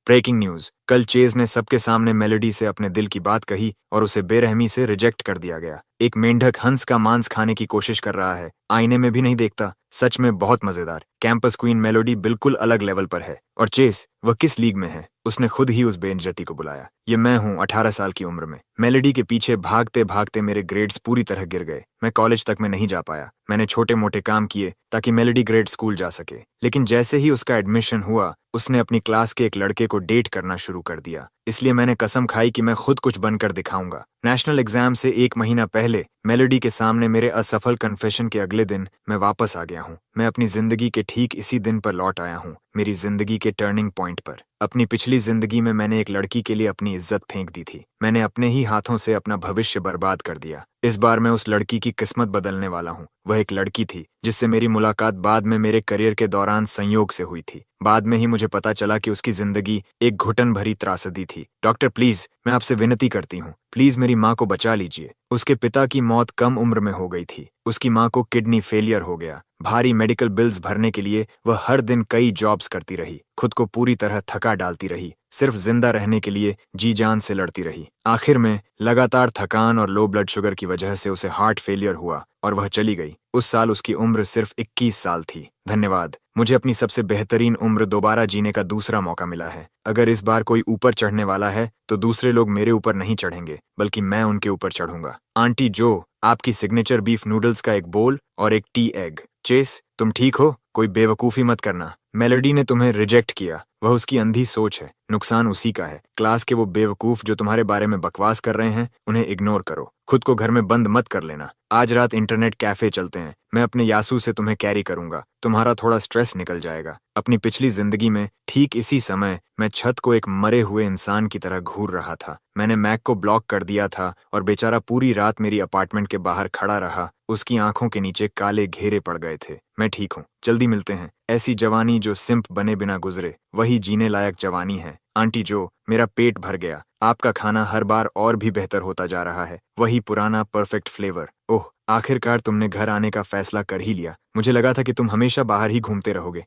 Breaking news. कल chase ने सबके सामने मेलोडी से अपने दिल की बात कही और उसे बेरहमी से रिजेक्ट कर दिया गया। एक मेंढक हंस का मांस खाने की कोशिश कर रहा है, आईने में भी नहीं देखता। सच में बहुत मजेदार। कैंपस क्वीन मेलोडी बिल्कुल अलग लेवल पर है, और चेस वह किस लीग में है? उसने खुद ही उस बेइज्जती को बुलाया। ये मैं हूँ 18 साल की उम्र में। मेलोडी के पीछे भागते भागते मेरे ग्रेड्स पूरी तरह गिर गए। मैं कॉलेज तक में नहीं जा पाया। मैंने छोटे मोटे काम किए ताकि मेलोडी ग्रेड स्कूल जा सके, लेकिन जैसे ही उसका एडमिशन हुआ उसने अपनी क्लास के एक लड़के को डेट करना शुरू कर दिया। इसलिए मैंने कसम खाई कि मैं खुद कुछ बनकर दिखाऊंगा। नेशनल एग्जाम से 1 महीना पहले मेलोडी के सामने मेरे असफल कन्फेशन के अगले दिन मैं वापस आ गया हूँ। मैं अपनी जिंदगी के ठीक इसी दिन पर लौट आया हूँ, मेरी जिंदगी के टर्निंग पॉइंट पर। अपनी पिछली जिंदगी में मैंने एक लड़की के लिए अपनी इज्जत फेंक दी थी। मैंने अपने ही हाथों से अपना भविष्य बर्बाद कर दिया। इस बार मैं उस लड़की की किस्मत बदलने वाला हूँ। वह एक लड़की थी जिससे मेरी मुलाकात बाद में मेरे करियर के दौरान संयोग से हुई थी। बाद में ही मुझे पता चला कि उसकी जिंदगी एक घुटन भरी त्रासदी थी। डॉक्टर प्लीज, मैं आपसे विनती करती हूँ, प्लीज मेरी माँ को बचा लीजिए। उसके पिता की मौत कम उम्र में हो गई थी। उसकी माँ को किडनी फेलियर हो गया। भारी मेडिकल बिल्स भरने के लिए वह हर दिन कई जॉब्स करती रही, खुद को पूरी तरह थका डालती रही, सिर्फ जिंदा रहने के लिए जी जान से लड़ती रही। आखिर में लगातार थकान और लो ब्लड शुगर की वजह से उसे हार्ट फेलियर हुआ और वह चली गई। उस साल उसकी उम्र सिर्फ 21 साल थी। धन्यवाद, मुझे अपनी सबसे बेहतरीन उम्र दोबारा जीने का दूसरा मौका मिला है। अगर इस बार कोई ऊपर चढ़ने वाला है तो दूसरे लोग मेरे ऊपर नहीं चढ़ेंगे, बल्कि मैं उनके ऊपर चढ़ूंगा। आंटी जो, आपकी सिग्नेचर बीफ नूडल्स का एक बोल और एक टी एग। चेस, तुम ठीक हो? कोई बेवकूफी मत करना। मेलोडी ने तुम्हें रिजेक्ट किया, वह उसकी अंधी सोच है, नुकसान उसी का है। क्लास के वो बेवकूफ जो तुम्हारे बारे में बकवास कर रहे हैं, उन्हें इग्नोर करो। खुद को घर में बंद मत कर लेना। आज रात इंटरनेट कैफे चलते हैं, मैं अपने यासू से तुम्हें कैरी करूंगा। तुम्हारा थोड़ा स्ट्रेस निकल जाएगा। अपनी पिछली जिंदगी में ठीक इसी समय मैं छत को एक मरे हुए इंसान की तरह घूर रहा था। मैंने मैक को ब्लॉक कर दिया था और बेचारा पूरी रात मेरी अपार्टमेंट के बाहर खड़ा रहा। उसकी आंखों के नीचे काले घेरे पड़ गए थे। मैं ठीक हूँ, जल्दी मिलते हैं। ऐसी जवानी जो सिंप बने बिना गुजरे, वही जीने लायक जवानी है। आंटी जो, मेरा पेट भर गया। आपका खाना हर बार और भी बेहतर होता जा रहा है, वही पुराना परफेक्ट फ्लेवर। ओह, आखिरकार तुमने घर आने का फैसला कर ही लिया। मुझे लगा था कि तुम हमेशा बाहर ही घूमते रहोगे।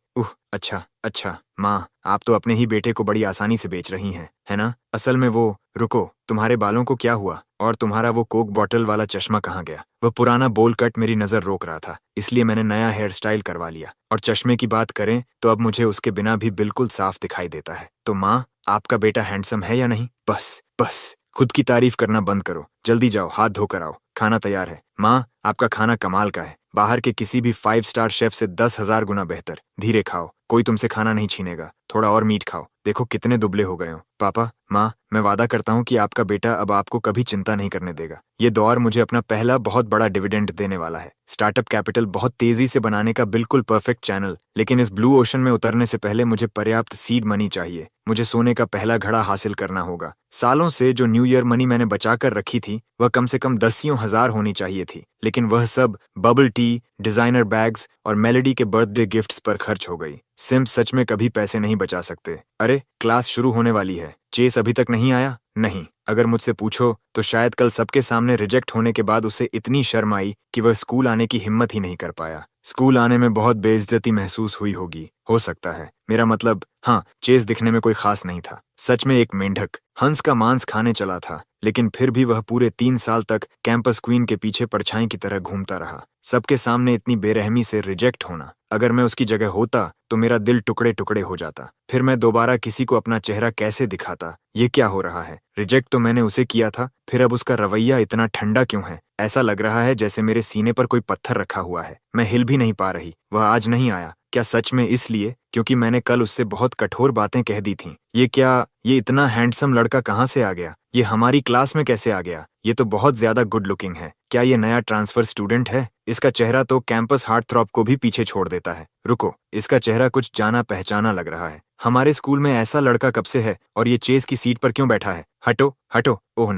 अच्छा अच्छा। माँ, आप तो अपने ही बेटे को बड़ी आसानी से बेच रही हैं, है ना? असल में वो, रुको, तुम्हारे बालों को क्या हुआ? और तुम्हारा वो कोक बॉटल वाला चश्मा कहाँ गया? वह पुराना बोल कट मेरी नजर रोक रहा था, इसलिए मैंने नया हेयर स्टाइल करवा लिया। और चश्मे की बात करें तो अब मुझे उसके बिना भी बिल्कुल साफ दिखाई देता है। तो माँ, आपका बेटा हैंडसम है या नहीं? बस बस, खुद की तारीफ करना बंद करो। जल्दी जाओ, हाथ धोकर आओ, खाना तैयार है। माँ, आपका खाना कमाल का है, बाहर के किसी भी 5 स्टार शेफ से 10,000 गुना बेहतर। धीरे खाओ, कोई तुमसे खाना नहीं छीनेगा। थोड़ा और मीट खाओ, देखो कितने दुबले हो गए हो। पापा, माँ, मैं वादा करता हूँ कि आपका बेटा अब आपको कभी चिंता नहीं करने देगा। ये दौर मुझे अपना पहला बहुत बड़ा डिविडेंड देने वाला है। स्टार्टअप कैपिटल बहुत तेजी से बनाने का बिल्कुल परफेक्ट चैनल, लेकिन इस ब्लू ओशन में उतरने से पहले मुझे पर्याप्त सीड मनी चाहिए। मुझे सोने का पहला घड़ा हासिल करना होगा। सालों से जो न्यू ईयर मनी मैंने बचा कर रखी थी, वह कम से कम 10,000 होनी चाहिए थी, लेकिन वह सब बबल टी, डिजाइनर बैग्स और मेलोडी के बर्थडे गिफ्ट्स पर खर्च हो गई। सिम्प सच में कभी पैसे नहीं बचा सकते। अरे, क्लास शुरू होने वाली है। चेस अभी तक नहीं आया? नहीं। अगर मुझसे पूछो तो शायद कल सबके सामने रिजेक्ट होने के बाद उसे इतनी शर्म आई कि वह स्कूल आने की हिम्मत ही नहीं कर पाया। स्कूल आने में बहुत बेइज्जती महसूस हुई होगी, हो सकता है। मेरा मतलब, हाँ, चेस दिखने में कोई खास नहीं था। सच में एक मेंढक हंस का मांस खाने चला था, लेकिन फिर भी वह पूरे 3 साल तक कैंपस क्वीन के पीछे परछाई की तरह घूमता रहा। सबके सामने इतनी बेरहमी से रिजेक्ट होना, अगर मैं उसकी जगह होता तो मेरा दिल टुकड़े टुकड़े हो जाता। फिर मैं दोबारा किसी को अपना चेहरा कैसे दिखाता? ये क्या हो रहा है? रिजेक्ट तो मैंने उसे किया था, फिर अब उसका रवैया इतना ठंडा क्यों है? ऐसा लग रहा है जैसे मेरे सीने पर कोई पत्थर रखा हुआ है। मैं हिल भी नहीं पा रही। वह आज नहीं आया, क्या सच में इसलिए क्योंकि मैंने कल उससे बहुत कठोर बातें कह दी थीं? ये इतना हैंडसम लड़का कहाँ से आ गया? ये हमारी क्लास में कैसे आ गया? ये तो बहुत ज्यादा गुड लुकिंग है। क्या ये नया ट्रांसफर स्टूडेंट है? इसका चेहरा तो कैंपस हार्ट थ्रॉप को भी पीछे छोड़ देता है। रुको, इसका चेहरा कुछ जाना पहचाना लग रहा है। हमारे स्कूल में ऐसा लड़का कब से है और ये चेस की सीट पर क्यों बैठा है? हटो हटो। ओह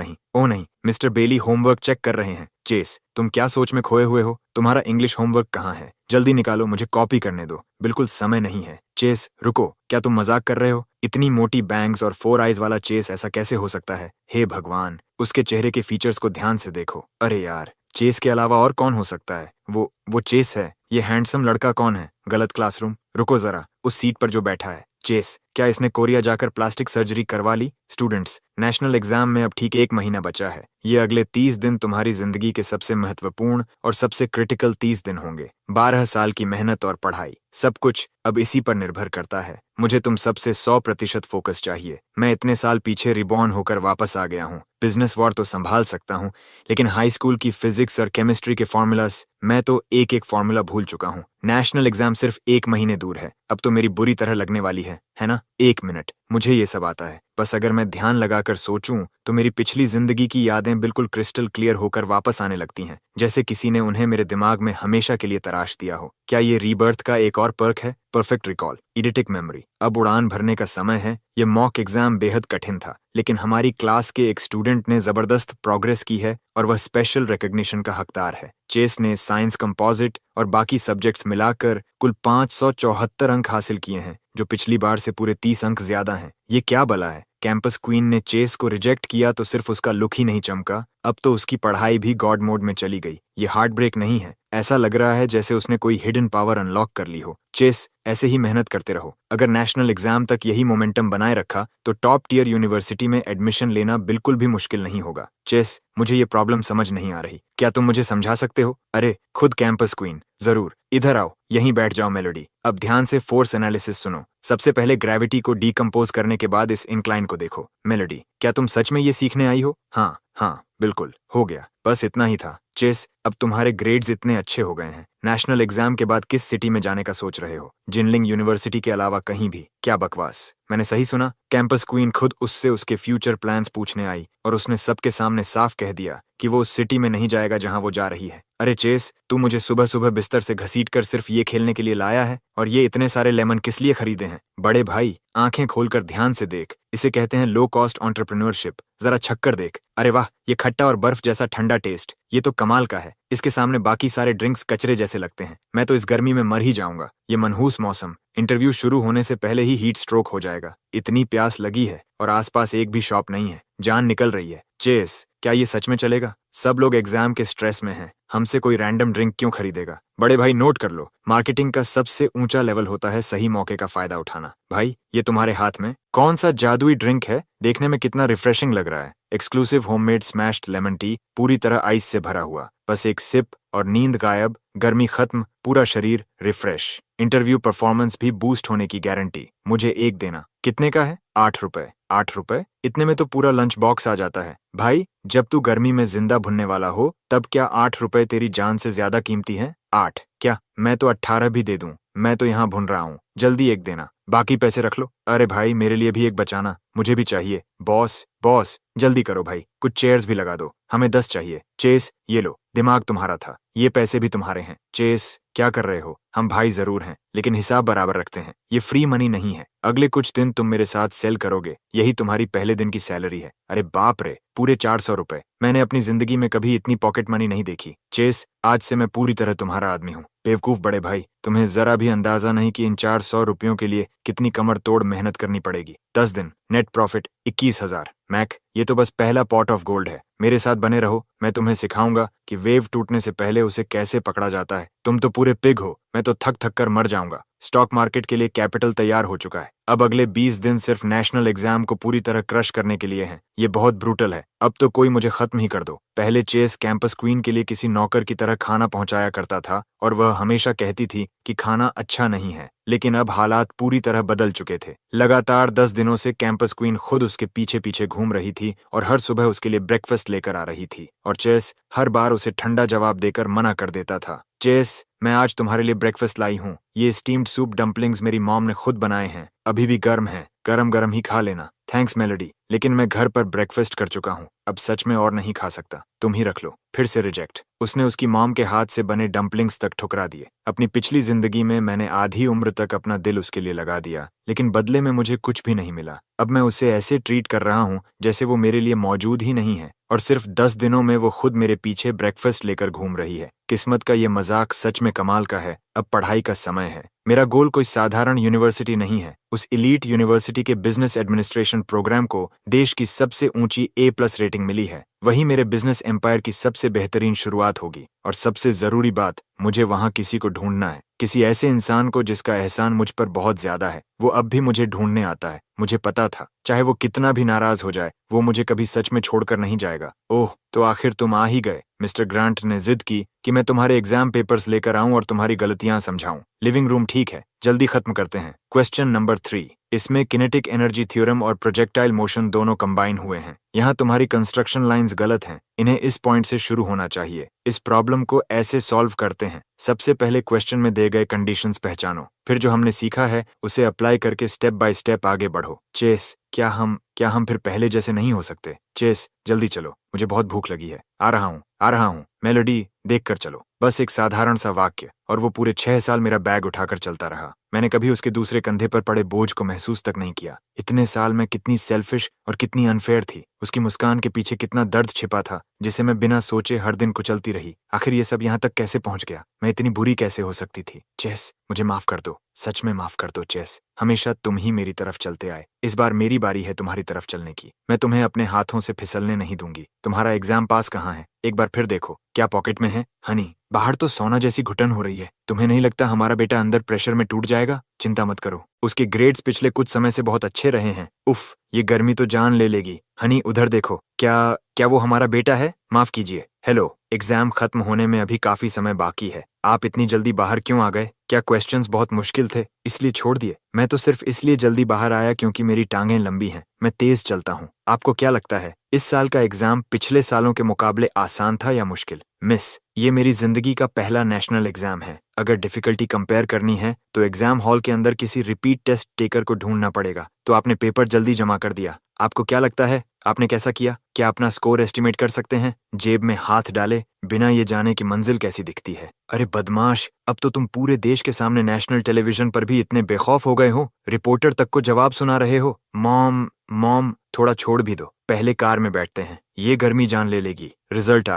नहीं, मिस्टर बेली होमवर्क चेक कर रहे हैं। चेस, तुम क्या सोच में खोए हुए हो? तुम्हारा इंग्लिश होमवर्क कहाँ है? जल्दी निकालो, मुझे कॉपी करने दो, बिल्कुल समय नहीं है। चेस, रुको, क्या तुम मजाक कर रहे हो? इतनी मोटी बैंग्स और 4 आइज वाला चेस ऐसा कैसे हो सकता है? हे भगवान, उसके चेहरे के फीचर्स को ध्यान से देखो। अरे यार, चेस के अलावा और कौन हो सकता है? वो चेस है। ये हैंडसम लड़का कौन है? गलत क्लासरूम। रुको जरा, उस सीट पर जो बैठा है चेस, क्या इसने कोरिया जाकर प्लास्टिक सर्जरी करवा ली? स्टूडेंट्स, नेशनल एग्जाम में अब ठीक 1 महीना बचा है। ये अगले 30 दिन तुम्हारी जिंदगी के सबसे महत्वपूर्ण और सबसे क्रिटिकल 30 दिन होंगे। 12 साल की मेहनत और पढ़ाई, सब कुछ अब इसी पर निर्भर करता है। मुझे तुम सबसे 100% फोकस चाहिए। मैं इतने साल पीछे रिबॉर्न होकर वापस आ गया हूँ। बिजनेस वॉर तो संभाल सकता हूँ, लेकिन हाई स्कूल की फिजिक्स और केमिस्ट्री के फॉर्मूलास, मैं तो एक एक फॉर्मूला भूल चुका हूँ। नेशनल एग्जाम सिर्फ 1 महीने दूर है। अब तो मेरी बुरी तरह लगने वाली है ना? 1 मिनट, मुझे ये सब आता है। बस अगर मैं ध्यान लगाकर सोचूं तो मेरी पिछली जिंदगी की यादें बिल्कुल क्रिस्टल क्लियर होकर वापस आने लगती हैं, जैसे किसी ने उन्हें मेरे दिमाग में हमेशा के लिए तराश दिया हो। क्या ये रीबर्थ का एक और पर्क है? Perfect recall, eidetic memory. अब उड़ान भरने का समय है। ये मॉक एग्जाम बेहद कठिन था, लेकिन हमारी क्लास के एक स्टूडेंट ने जबरदस्त प्रोग्रेस की है और वह स्पेशल रिकॉग्निशन का हकदार है। चेस ने साइंस, कंपोजिट और बाकी सब्जेक्ट्स मिलाकर कुल 574 अंक हासिल किए हैं, जो पिछली बार से पूरे 30 अंक ज्यादा हैं। ये क्या बला है? कैंपस क्वीन ने चेस को रिजेक्ट किया तो सिर्फ उसका लुक ही नहीं चमका, अब तो उसकी पढ़ाई भी गॉड मोड में चली गई। ये हार्ट ब्रेक नहीं है, ऐसा लग रहा है जैसे उसने कोई हिडन पावर अनलॉक कर ली हो। चेस, ऐसे ही मेहनत करते रहो। अगर नेशनल एग्जाम तक यही मोमेंटम बनाए रखा तो टॉप टियर यूनिवर्सिटी में एडमिशन लेना बिल्कुल भी मुश्किल नहीं होगा। चेस, मुझे ये प्रॉब्लम समझ नहीं आ रही, क्या तुम मुझे समझा सकते हो? अरे खुद कैंपस क्वीन, जरूर, इधर आओ, यहीं बैठ जाओ मेलोडी। अब ध्यान से फोर्स एनालिसिस सुनो। सबसे पहले ग्रेविटी को डीकंपोज करने के बाद इस इंक्लाइन को देखो। मेलोडी, क्या तुम सच में ये सीखने आई हो? हाँ हाँ, बिल्कुल, हो गया, बस इतना ही था। चेस, अब तुम्हारे ग्रेड्स इतने अच्छे हो गए हैं, नेशनल एग्जाम के बाद किस सिटी में जाने का सोच रहे हो? जिनलिंग यूनिवर्सिटी के अलावा कहीं भी? क्या बकवास, मैंने सही सुना? कैंपस क्वीन खुद उससे उसके फ्यूचर प्लान्स पूछने आई और उसने सबके सामने साफ कह दिया कि वो उस सिटी में नहीं जाएगा जहां वो जा रही है। अरे चेस, तू मुझे सुबह सुबह बिस्तर से घसीटकर सिर्फ ये खेलने के लिए लाया है? और ये इतने सारे लेमन किस लिए खरीदे हैं? बड़े भाई, आंखें खोलकर ध्यान से देख, इसे कहते हैं लो कॉस्ट एंटरप्रेन्योरशिप। जरा छक्कर देख, अरे वाह, ये खट्टा और बर्फ जैसा ठंडा टेस्ट, ये तो कमाल का है। इसके सामने बाकी सारे ड्रिंक्स कचरे जैसे लगते हैं। मैं तो इस गर्मी में मर ही जाऊंगा। ये मनहूस मौसम, इंटरव्यू शुरू होने से पहले ही हीट स्ट्रोक हो जाएगा। इतनी प्यास लगी है और आसपास एक भी शॉप नहीं है, जान निकल रही है। चेस, क्या ये सच में चलेगा? सब लोग एग्जाम के स्ट्रेस में हैं, हमसे कोई रैंडम ड्रिंक क्यों खरीदेगा? बड़े भाई नोट कर लो, मार्केटिंग का सबसे ऊंचा लेवल होता है सही मौके का फायदा उठाना। भाई, ये तुम्हारे हाथ में कौन सा जादुई ड्रिंक है? देखने में कितना रिफ्रेशिंग लग रहा है। Exclusive homemade smashed lemon tea, पूरी तरह आइस से भरा हुआ। बस एक सिप और नींद गायब, गर्मी खत्म, पूरा शरीर रिफ्रेश। इंटरव्यू परफॉर्मेंस भी बूस्ट होने की गारंटी। मुझे एक देना। कितने का है? 8 रुपए। 8 रुपए? इतने में तो पूरा लंच बॉक्स आ जाता है। भाई, जब तू गर्मी में जिंदा भुनने वाला हो, तब क्या 8 रुपए तेरी जान से ज्यादा कीमती है? 8 क्या? मैं तो 18 भी दे दूं, मैं तो यहाँ भुन रहा हूँ। जल्दी एक देना, बाकी पैसे रख लो। अरे भाई, मेरे लिए भी एक बचाना, मुझे भी चाहिए। बॉस बॉस, जल्दी करो भाई, कुछ चेयर्स भी लगा दो, हमें 10 चाहिए। चेस, ये लो, दिमाग तुम्हारा था, ये पैसे भी तुम्हारे हैं। चेस, क्या कर रहे हो? हम भाई जरूर हैं, लेकिन हिसाब बराबर रखते हैं। ये फ्री मनी नहीं है। अगले कुछ दिन तुम मेरे साथ सेल करोगे, यही तुम्हारी पहले दिन की सैलरी है। अरे बाप रे, पूरे 400 रुपए। मैंने अपनी जिंदगी में कभी इतनी पॉकेट मनी नहीं देखी। चेस, आज से मैं पूरी तरह तुम्हारा आदमी हूँ। बेवकूफ बड़े भाई, तुम्हें जरा भी अंदाजा नहीं कि इन 400 रुपयों के लिए कितनी कमर तोड़ मेहनत करनी पड़ेगी। 10 दिन, नेट प्रॉफिट 21,000। मैक, ये तो बस पहला पॉट ऑफ गोल्ड है। मेरे साथ बने रहो, मैं तुम्हें सिखाऊंगा कि वेव टूटने से पहले उसे कैसे पकड़ा जाता है। तुम तो पूरे पिग हो, मैं तो थक थक कर मर जाऊंगा। स्टॉक मार्केट के लिए कैपिटल तैयार हो चुका है। अब अगले 20 दिन सिर्फ नेशनल एग्जाम को पूरी तरह क्रश करने के लिए हैं। ये बहुत ब्रूटल है, अब तो कोई मुझे खत्म ही कर दो। पहले चेस कैंपस क्वीन के लिए किसी नौकर की तरह खाना पहुंचाया करता था और वह हमेशा कहती थी कि खाना अच्छा नहीं है, लेकिन अब हालात पूरी तरह बदल चुके थे। लगातार 10 दिनों से कैंपस क्वीन खुद उसके पीछे पीछे घूम रही थी और हर सुबह उसके लिए ब्रेकफास्ट लेकर आ रही थी, और चेस हर बार उसे ठंडा जवाब देकर मना कर देता था। चेस, मैं आज तुम्हारे लिए ब्रेकफास्ट लाई हूँ। ये स्टीम्ड सूप डम्पलिंग्स मेरी मॉम ने खुद बनाए हैं, अभी भी गर्म हैं, गरम गरम ही खा लेना। थैंक्स मेलोडी, लेकिन मैं घर पर ब्रेकफास्ट कर चुका हूँ, अब सच में और नहीं खा सकता, तुम ही रख लो। फिर से रिजेक्ट। उसने उसकी मॉम के हाथ से बने डम्पलिंग्स तक ठुकरा दिए। अपनी पिछली जिंदगी में मैंने आधी उम्र तक अपना दिल उसके लिए लगा दिया, लेकिन बदले में मुझे कुछ भी नहीं मिला। अब मैं उसे ऐसे ट्रीट कर रहा हूँ जैसे वो मेरे लिए मौजूद ही नहीं है, और सिर्फ 10 दिनों में वो खुद मेरे पीछे ब्रेकफास्ट लेकर घूम रही है। किस्मत का ये मजाक सच में कमाल का है। अब पढ़ाई का समय है। मेरा गोल कोई साधारण यूनिवर्सिटी नहीं है। उस इलीट यूनिवर्सिटी के बिजनेस एडमिनिस्ट्रेशन प्रोग्राम को देश की सबसे ऊंची A+ रेटिंग मिली है। वही मेरे बिजनेस एम्पायर की सबसे बेहतरीन शुरुआत होगी। और सबसे जरूरी बात, मुझे वहां किसी को ढूंढना है, किसी ऐसे इंसान को जिसका एहसान मुझ पर बहुत ज्यादा है। वो अब भी मुझे ढूंढने आता है। मुझे पता था, चाहे वो कितना भी नाराज हो जाए, वो मुझे कभी सच में छोड़कर नहीं जाएगा। ओह, तो आखिर तुम आ ही गए। मिस्टर ग्रांट ने जिद की कि मैं तुम्हारे एग्जाम पेपर्स लेकर आऊं और तुम्हारी गलतियां समझाऊं। लिविंग रूम ठीक है, जल्दी खत्म करते हैं। Question number 3। इसमें किनेटिक एनर्जी थ्योरम और प्रोजेक्टाइल मोशन दोनों कंबाइन हुए हैं। यहाँ तुम्हारी कंस्ट्रक्शन लाइंस गलत हैं। इन्हें इस पॉइंट से शुरू होना चाहिए। इस प्रॉब्लम को ऐसे सॉल्व करते हैं। सबसे पहले क्वेश्चन में दिए गए कंडीशंस पहचानो, फिर जो हमने सीखा है उसे अप्लाई करके स्टेप बाय स्टेप आगे बढ़ो। चेस, क्या हम फिर पहले जैसे नहीं हो सकते? चेस, जल्दी चलो, मुझे बहुत भूख लगी है। आ रहा हूँ। मेलोडी, देख कर चलो। बस एक साधारण सा वाक्य, और वो पूरे 6 साल मेरा बैग उठाकर चलता रहा। मैंने कभी उसके दूसरे कंधे पर पड़े बोझ को महसूस तक नहीं किया। इतने साल में कितनी सेल्फिश और कितनी अनफेयर थी। उसकी मुस्कान के पीछे कितना दर्द छिपा था, जिसे मैं बिना सोचे हर दिन कुचलती रही। आखिर ये सब यहाँ तक कैसे पहुंच गया? मैं इतनी बुरी कैसे हो सकती थी? चेस, मुझे माफ कर दो, सच में माफ कर दो चेस। हमेशा तुम ही मेरी तरफ चलते आए। इस बार मेरी बारी है तुम्हारी तरफ चलने की। मैं तुम्हें अपने हाथों से फिसलने नहीं दूंगी। तुम्हारा एग्जाम पास कहाँ है? एक बार फिर देखो, क्या पॉकेट में है? हनी, बाहर तो सोना जैसी घुटन हो रही है। तुम्हें नहीं लगता हमारा बेटा अंदर प्रेशर में टूट जाएगा? चिंता मत करो, उसके ग्रेड्स पिछले कुछ समय से बहुत अच्छे रहे हैं। उफ, ये गर्मी तो जान ले लेगी। हनी, उधर देखो, क्या वो हमारा बेटा है? माफ कीजिए। हेलो, एग्जाम खत्म होने में अभी काफी समय बाकी है। आप इतनी जल्दी बाहर क्यों आ गए? क्या क्वेश्चंस बहुत मुश्किल थे इसलिए छोड़ दिए? मैं तो सिर्फ इसलिए जल्दी बाहर आया क्योंकि मेरी टांगें लंबी हैं। मैं तेज चलता हूँ। आपको क्या लगता है इस साल का एग्जाम पिछले सालों के मुकाबले आसान था या मुश्किल? मिस, ये मेरी जिंदगी का पहला नेशनल एग्जाम है। अगर डिफिकल्टी कंपेयर करनी है तो एग्जाम हॉल के अंदर किसी रिपीट टेस्ट टेकर को ढूंढना पड़ेगा। तो आपने पेपर जल्दी जमा कर दिया। आपको क्या लगता है आपने कैसा किया? क्या अपना स्कोर एस्टिमेट कर सकते हैं? जेब में हाथ डाले बिना ये जाने की मंजिल कैसी दिखती है। अरे बदमाश, अब तो तुम पूरे देश के सामने नेशनल टेलीविजन पर भी इतने बेखौफ हो गए हो, रिपोर्टर तक को जवाब सुना रहे हो। मॉम, थोड़ा छोड़ भी दो, पहले कार में बैठते हैं। ये गर्मी जान ले लेगी। रिजल्ट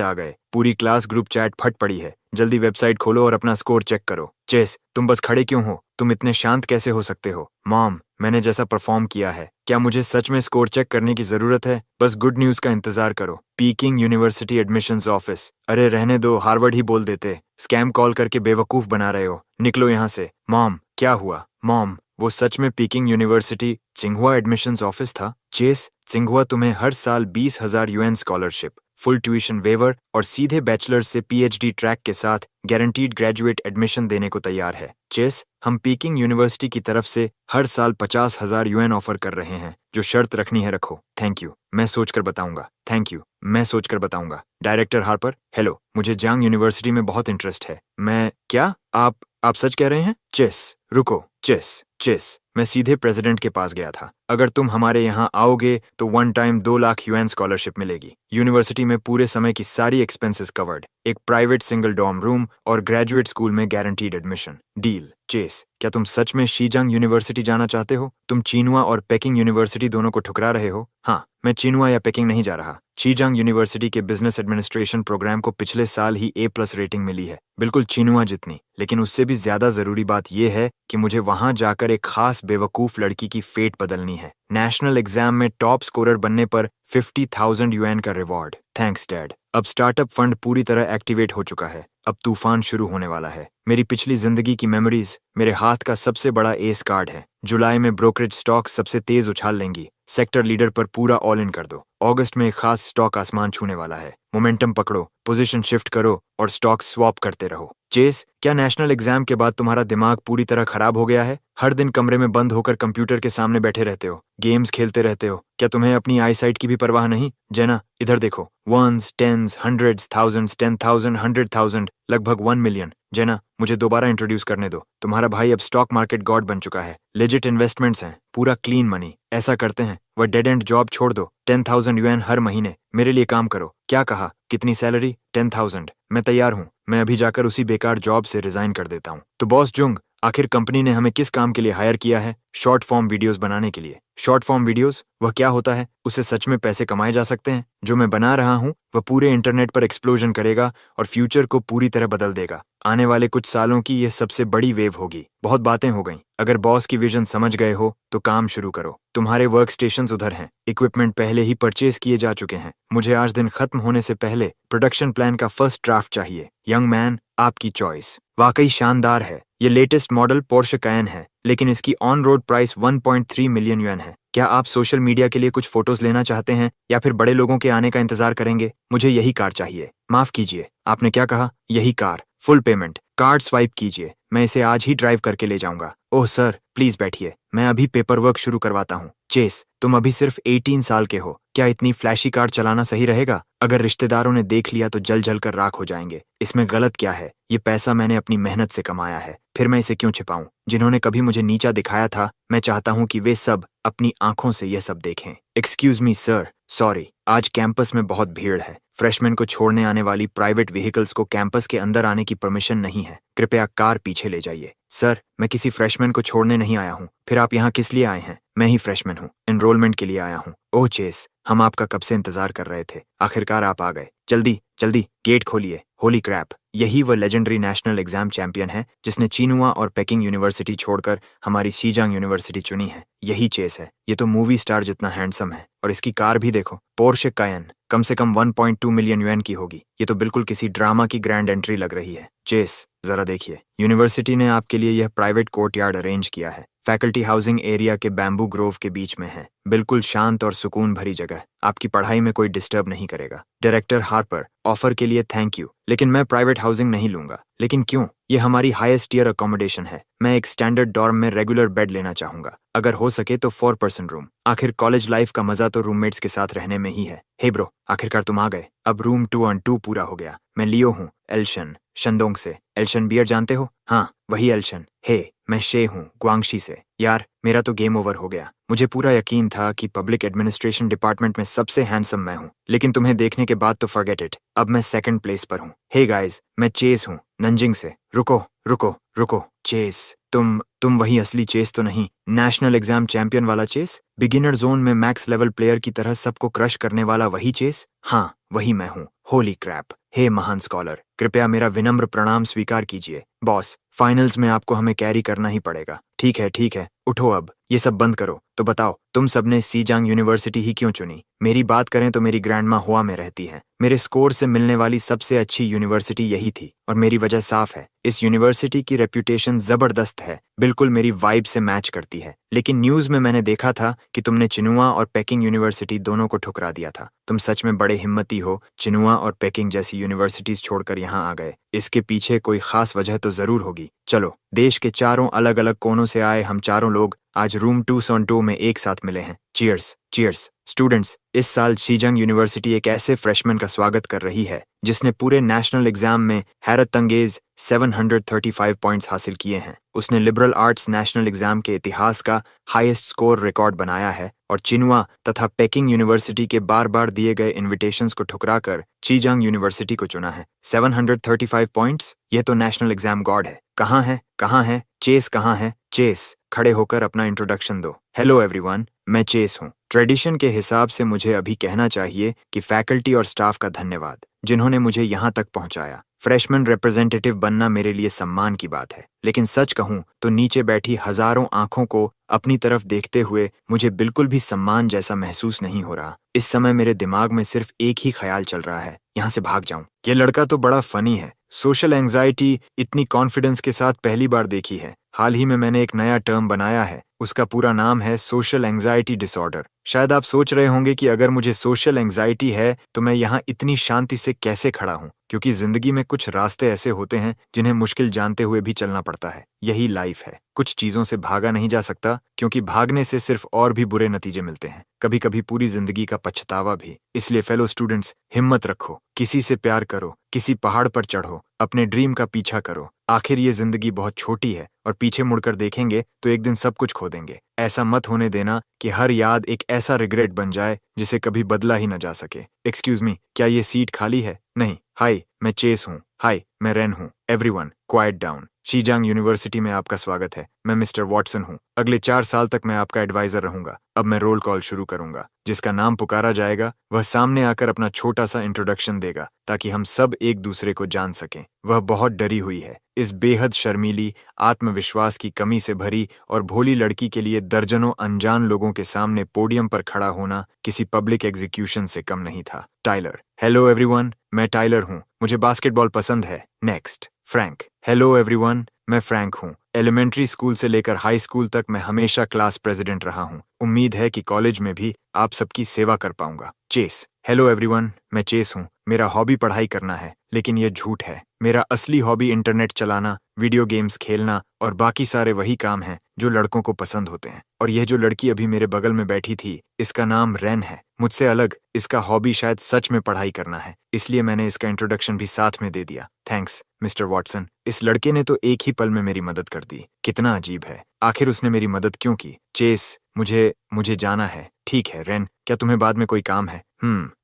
आ गए। पूरी क्लास ग्रुप चैट फट पड़ी है। जल्दी वेबसाइट खोलो और अपना स्कोर चेक करो। चेस, तुम बस खड़े क्यों हो? तुम इतने शांत कैसे हो सकते हो? मॉम, मैंने जैसा परफॉर्म किया है। क्या मुझे सच में स्कोर चेक करने की जरूरत है? बस गुड न्यूज का इंतजार करो। Peeking university admissions office. अरे रहने दो, हार्वर्ड ही बोल देते। स्कैम कॉल करके बेवकूफ बना रहे हो। निकलो यहाँ से। मॉम, क्या हुआ? मॉम, वो सच में पीकिंग यूनिवर्सिटी चिंगहुआ एडमिशंस ऑफिस था। चेस, चिंगहुआ तुम्हें हर साल 20,000 UN scholarship, full tuition waiver और सीधे बैचलर्स से PhD ट्रैक के साथ गारंटीड ग्रेजुएट एडमिशन देने को तैयार है। चेस, हम पीकिंग यूनिवर्सिटी की तरफ से हर साल 50,000 UN ऑफर कर रहे हैं। जो शर्त रखनी है रखो। थैंक यू, मैं सोचकर बताऊंगा। डायरेक्टर हार्पर, हेलो, मुझे जांग यूनिवर्सिटी में बहुत इंटरेस्ट है। आप सच कह रहे हैं? चेस, रुको। चेस, मैं सीधे प्रेसिडेंट के पास गया था। अगर तुम हमारे यहाँ आओगे तो 1 टाइम 2 लाख UN स्कॉलरशिप मिलेगी। यूनिवर्सिटी में पूरे समय की सारी एक्सपेंसेस कवर्ड, एक प्राइवेट सिंगल डॉर्म रूम और ग्रेजुएट स्कूल में गारंटीड एडमिशन। डील। चेस, क्या तुम सच में शीजांग यूनिवर्सिटी जाना चाहते हो? तुम चीनुआ और पेकिंग यूनिवर्सिटी दोनों को ठुकरा रहे हो। हाँ, मैं चीनुआ या पेकिंग नहीं जा रहा। शीजांग यूनिवर्सिटी के बिजनेस एडमिनिस्ट्रेशन प्रोग्राम को पिछले साल ही A+ रेटिंग मिली है, बिल्कुल चीनुआ जितनी। लेकिन उससे भी ज्यादा जरूरी बात यह है कि मुझे वहां जाकर एक खास बेवकूफ लड़की की फेट बदलनी है। नेशनल एग्जाम में टॉप स्कोरर बनने पर 50,000 UN का रिवॉर्ड। Thanks dad. अब स्टार्टअप फंड पूरी तरह एक्टिवेट हो चुका है। अब तूफान शुरू होने वाला है। मेरी पिछली जिंदगी की मेमोरीज मेरे हाथ का सबसे बड़ा एस कार्ड है। जुलाई में ब्रोकरेज स्टॉक सबसे तेज उछाल लेंगी। सेक्टर लीडर पर पूरा ऑल इन कर दो। अगस्त में एक खास स्टॉक आसमान छूने वाला है। मोमेंटम पकड़ो, पोजीशन शिफ्ट करो और स्टॉक स्वैप करते रहो। चेस, क्या नेशनल एग्जाम के बाद तुम्हारा दिमाग पूरी तरह खराब हो गया है? हर दिन कमरे में बंद होकर कंप्यूटर के सामने बैठे रहते हो, गेम्स खेलते रहते हो। क्या तुम्हें अपनी आई साइट की भी परवाह नहीं? जेना, इधर देखो। 1s, 10s, 100s, 1000s, 10,000, 100,000, लगभग 1 मिलियन। जेना, मुझे दोबारा इंट्रोड्यूस करने दो। तुम्हारा भाई अब स्टॉक मार्केट गॉड बन चुका है। लेजिट इन्वेस्टमेंट्स हैं, पूरा क्लीन मनी। ऐसा करते हैं, वह डेड एंड जॉब छोड़ दो। 10,000 UN हर महीने मेरे लिए काम करो। क्या कहा? कितनी सैलरी? 10,000। मैं तैयार हूँ। मैं अभी जाकर उसी बेकार जॉब से रिजाइन कर देता हूँ। तो बॉस जुंग, आखिर कंपनी ने हमें किस काम के लिए हायर किया है? शॉर्ट फॉर्म वीडियोस बनाने के लिए। शॉर्ट फॉर्म वीडियोस, वह क्या होता है? उससे सच में पैसे कमाए जा सकते हैं? जो मैं बना रहा हूँ वह पूरे इंटरनेट पर एक्सप्लोजन करेगा और फ्यूचर को पूरी तरह बदल देगा। आने वाले कुछ सालों की यह सबसे बड़ी वेव होगी। बहुत बातें हो गईं। अगर बॉस की विजन समझ गए हो तो काम शुरू करो। तुम्हारे वर्क स्टेशंस उधर हैं, इक्विपमेंट पहले ही परचेज किए जा चुके हैं। मुझे आज दिन खत्म होने से पहले प्रोडक्शन प्लान का फर्स्ट ड्राफ्ट चाहिए। यंग मैन, आपकी चॉइस वाकई शानदार है। ये लेटेस्ट मॉडल पोर्शे कायन है, लेकिन इसकी on road price 1.3 million yuan है। क्या आप सोशल मीडिया के लिए कुछ फोटोज लेना चाहते हैं या फिर बड़े लोगों के आने का इंतजार करेंगे? मुझे यही कार चाहिए। माफ कीजिए, आपने क्या कहा? यही car. Full payment. Card swipe कीजिए, मैं इसे आज ही ड्राइव करके ले जाऊंगा। ओह सर, प्लीज बैठिए, मैं अभी पेपर वर्क शुरू करवाता हूँ। चेस, तुम अभी सिर्फ 18 साल के हो। क्या इतनी फ्लैशी कार चलाना सही रहेगा? अगर रिश्तेदारों ने देख लिया तो जल जल कर राख हो जाएंगे। इसमें गलत क्या है? ये पैसा मैंने अपनी मेहनत से कमाया है, फिर मैं इसे क्यों छिपाऊं? जिन्होंने कभी मुझे नीचा दिखाया था, मैं चाहता हूं कि वे सब अपनी आंखों से यह सब देखें। एक्सक्यूज मी सर, सॉरी, आज कैंपस में बहुत भीड़ है। फ्रेशमैन को छोड़ने आने वाली प्राइवेट व्हीकल्स को कैंपस के अंदर आने की परमिशन नहीं है। कृपया कार पीछे ले जाइए। सर, मैं किसी फ्रेशमैन को छोड़ने नहीं आया हूँ। फिर आप यहाँ किस लिए आए हैं? मैं ही फ्रेशमैन हूँ, एनरोलमेंट के लिए आया हूँ। ओह चेस, हम आपका कब से इंतजार कर रहे थे। आखिरकार आप आ गए। जल्दी जल्दी गेट खोलिए। होली क्रैप, यही वह लेजेंडरी नेशनल एग्जाम चैंपियन है जिसने चिनुआ और पेकिंग यूनिवर्सिटी छोड़कर हमारी शीजांग यूनिवर्सिटी चुनी है। यही चेस है। ये तो मूवी स्टार जितना हैंडसम है, और इसकी कार भी देखो, पोर्शे कायन। कम से कम 1.2 मिलियन युएन की होगी। ये तो बिल्कुल किसी ड्रामा की ग्रैंड एंट्री लग रही है। चेस, जरा देखिए, यूनिवर्सिटी ने आपके लिए यह प्राइवेट कोर्टयार्ड अरेंज किया है। फैकल्टी हाउसिंग एरिया के बैम्बू ग्रोव के बीच में है। बिल्कुल शांत और सुकून भरी जगह। आपकी पढ़ाई में कोई डिस्टर्ब नहीं करेगा। डायरेक्टर हार्पर, ऑफर के लिए थैंक यू, लेकिन मैं प्राइवेट हाउसिंग नहीं लूंगा। लेकिन क्यों? ये हमारी हाईएस्ट टियर अकोमोडेशन है। मैं एक स्टैंडर्ड डॉर्म में रेगुलर बेड लेना चाहूंगा, अगर हो सके तो 4 पर्सन रूम। आखिर कॉलेज लाइफ का मजा तो रूममेट्स के साथ रहने में ही है। हे ब्रो, आखिरकार तुम आ गए। अब रूम 2-on-2 पूरा हो गया। मैं लियो हूँ, एल्शन, शंदोंग से। एल्शन बियर जानते हो? हाँ, वही एल्शन। हे, मैं शे हूँ, ग्वांगशी से। यार, मेरा तो गेम ओवर हो गया। मुझे पूरा यकीन था कि पब्लिक एडमिनिस्ट्रेशन डिपार्टमेंट में सबसे हैंडसम मैं हूँ, लेकिन तुम्हें देखने के बाद तो फॉरगेट इट। अब मैं सेकंड प्लेस पर हूँ। हे गाइस, मैं चेस हूँ, नंजिंग से। रुको रुको रुको, चेस, तुम वही असली चेस तो नहीं? नेशनल एग्जाम चैंपियन वाला चेस? बिगिनर जोन में मैक्स लेवल प्लेयर की तरह सबको क्रश करने वाला वही चेस? हाँ, वही मैं हूँ। होली क्रैप। हे महान स्कॉलर, कृपया मेरा विनम्र प्रणाम स्वीकार कीजिए। बॉस, फाइनल्स में आपको हमें कैरी करना ही पड़ेगा। ठीक है, उठो अब, ये सब बंद करो। तो बताओ, तुम सबने सीजांग यूनिवर्सिटी ही क्यों चुनी? मेरी बात करें तो मेरी ग्रैंडमा हुआ में रहती है। मेरे स्कोर से मिलने वाली सबसे अच्छी यूनिवर्सिटी यही थी, और मेरी वजह साफ है। इस यूनिवर्सिटी की रेप्यूटेशन जबरदस्त है, बिल्कुल मेरी वाइब से मैच करती है। लेकिन न्यूज में मैंने देखा था कि तुमने चिनुआ और पेकिंग यूनिवर्सिटी दोनों को ठुकरा दिया था। तुम सच में बड़े हिम्मती हो, चिनुआ और पेकिंग जैसी यूनिवर्सिटीज छोड़कर यहाँ आ गए। इसके पीछे कोई खास वजह तो जरूर होगी। चलो, देश के चारों अलग अलग कोनों से आए हम चारों लोग आज रूम 2-on-2 में एक साथ मिले हैं। Cheers, cheers. स्टूडेंट्स, इस साल शीजंग यूनिवर्सिटी एक ऐसे फ्रेशमैन का स्वागत कर रही है जिसने पूरे नेशनल एग्जाम में हैरत अंगेज 735 पॉइंट्स हासिल किए हैं। उसने लिबरल आर्ट्स नेशनल एग्जाम के इतिहास का हाईएस्ट स्कोर रिकॉर्ड बनाया है और चिनुआ तथा पेकिंग यूनिवर्सिटी के बार बार दिए गए इन्विटेशंस को ठुकराकर शीजंग यूनिवर्सिटी को चुना है। 735 पॉइंट्स, ये तो नेशनल एग्जाम गॉड है। कहाँ है? चेस कहाँ है? चेस, खड़े होकर अपना इंट्रोडक्शन दो। हेलो एवरीवन, मैं चेस हूँ। ट्रेडिशन के हिसाब से मुझे अभी कहना चाहिए कि फैकल्टी और स्टाफ का धन्यवाद, जिन्होंने मुझे यहाँ तक पहुँचाया। फ्रेशमैन रिप्रेजेंटेटिव बनना मेरे लिए सम्मान की बात है, लेकिन सच कहूँ तो नीचे बैठी हजारों आंखों को अपनी तरफ देखते हुए मुझे बिल्कुल भी सम्मान जैसा महसूस नहीं हो रहा। इस समय मेरे दिमाग में सिर्फ एक ही ख्याल चल रहा है, यहाँ से भाग जाऊं। ये लड़का तो बड़ा फनी है। सोशल एंजाइटी इतनी कॉन्फिडेंस के साथ पहली बार देखी है। हाल ही में मैंने एक नया टर्म बनाया है, उसका पूरा नाम है सोशल एंजाइटी डिसऑर्डर। शायद आप सोच रहे होंगे कि अगर मुझे सोशल एंजाइटी है तो मैं यहाँ इतनी शांति से कैसे खड़ा हूँ, क्योंकि जिंदगी में कुछ रास्ते ऐसे होते हैं जिन्हें मुश्किल जानते हुए भी चलना पड़ता है। यही लाइफ है। कुछ चीजों से भागा नहीं जा सकता, क्योंकि भागने से सिर्फ और भी बुरे नतीजे मिलते हैं, कभी कभी पूरी जिंदगी का पछतावा भी। इसलिए फेलो स्टूडेंट्स, हिम्मत रखो, किसी से प्यार करो, किसी पहाड़ पर चढ़ो, अपने ड्रीम का पीछा करो। आखिर ये जिंदगी बहुत छोटी है और पीछे मुड़कर देखेंगे तो एक दिन सब कुछ खो देंगे। ऐसा मत होने देना कि हर याद एक ऐसा रिग्रेट बन जाए जिसे कभी बदला ही न जा सके। एक्सक्यूज मी, क्या ये सीट खाली है? नहीं। हाय, मैं चेस हूँ। हाय, मैं रेन हूँ। Everyone, quiet down. Xizang university में आपका स्वागत है। मैं मिस्टर वॉटसन हूँ। अगले 4 साल तक मैं आपका एडवाइजर रहूंगा। अब मैं रोल कॉल शुरू करूंगा। जिसका नाम पुकारा जाएगा वह सामने आकर अपना छोटा सा इंट्रोडक्शन देगा ताकि हम सब एक दूसरे को जान सकें। वह बहुत डरी हुई है। इस बेहद शर्मीली, आत्मविश्वास की कमी से भरी और भोली लड़की के लिए दर्जनों अनजान लोगों के सामने पोडियम पर खड़ा होना किसी पब्लिक एग्जीक्यूशन से कम नहीं था। टाइलर। हेलो एवरीवन, मैं टाइलर हूँ। मुझे बास्केटबॉल पसंद है। नेक्स्ट। फ्रैंक। हेलो एवरीवन, मैं फ्रैंक हूँ। एलिमेंट्री स्कूल से लेकर हाई स्कूल तक मैं हमेशा क्लास प्रेसिडेंट रहा हूँ। उम्मीद है कि कॉलेज में भी आप सबकी सेवा कर पाऊंगा। चेस। हेलो एवरीवन, मैं चेस हूँ। मेरा हॉबी पढ़ाई करना है, लेकिन यह झूठ है। मेरा असली हॉबी इंटरनेट चलाना, वीडियो गेम्स खेलना और बाकी सारे वही काम हैं जो लड़कों को पसंद होते हैं। और यह जो लड़की अभी मेरे बगल में बैठी थी, इसका नाम रेन है। मुझसे अलग इसका हॉबी शायद सच में पढ़ाई करना है, इसलिए मैंने इसका इंट्रोडक्शन भी साथ में दे दिया। Thanks mister Watson. इस लड़के ने तो एक ही पल में मेरी मदद कर दी। कितना अजीब है। आखिर उसने मेरी मदद क्यों की? चेस, मुझे जाना है। ठीक है रेन, क्या तुम्हें बाद में कोई काम है?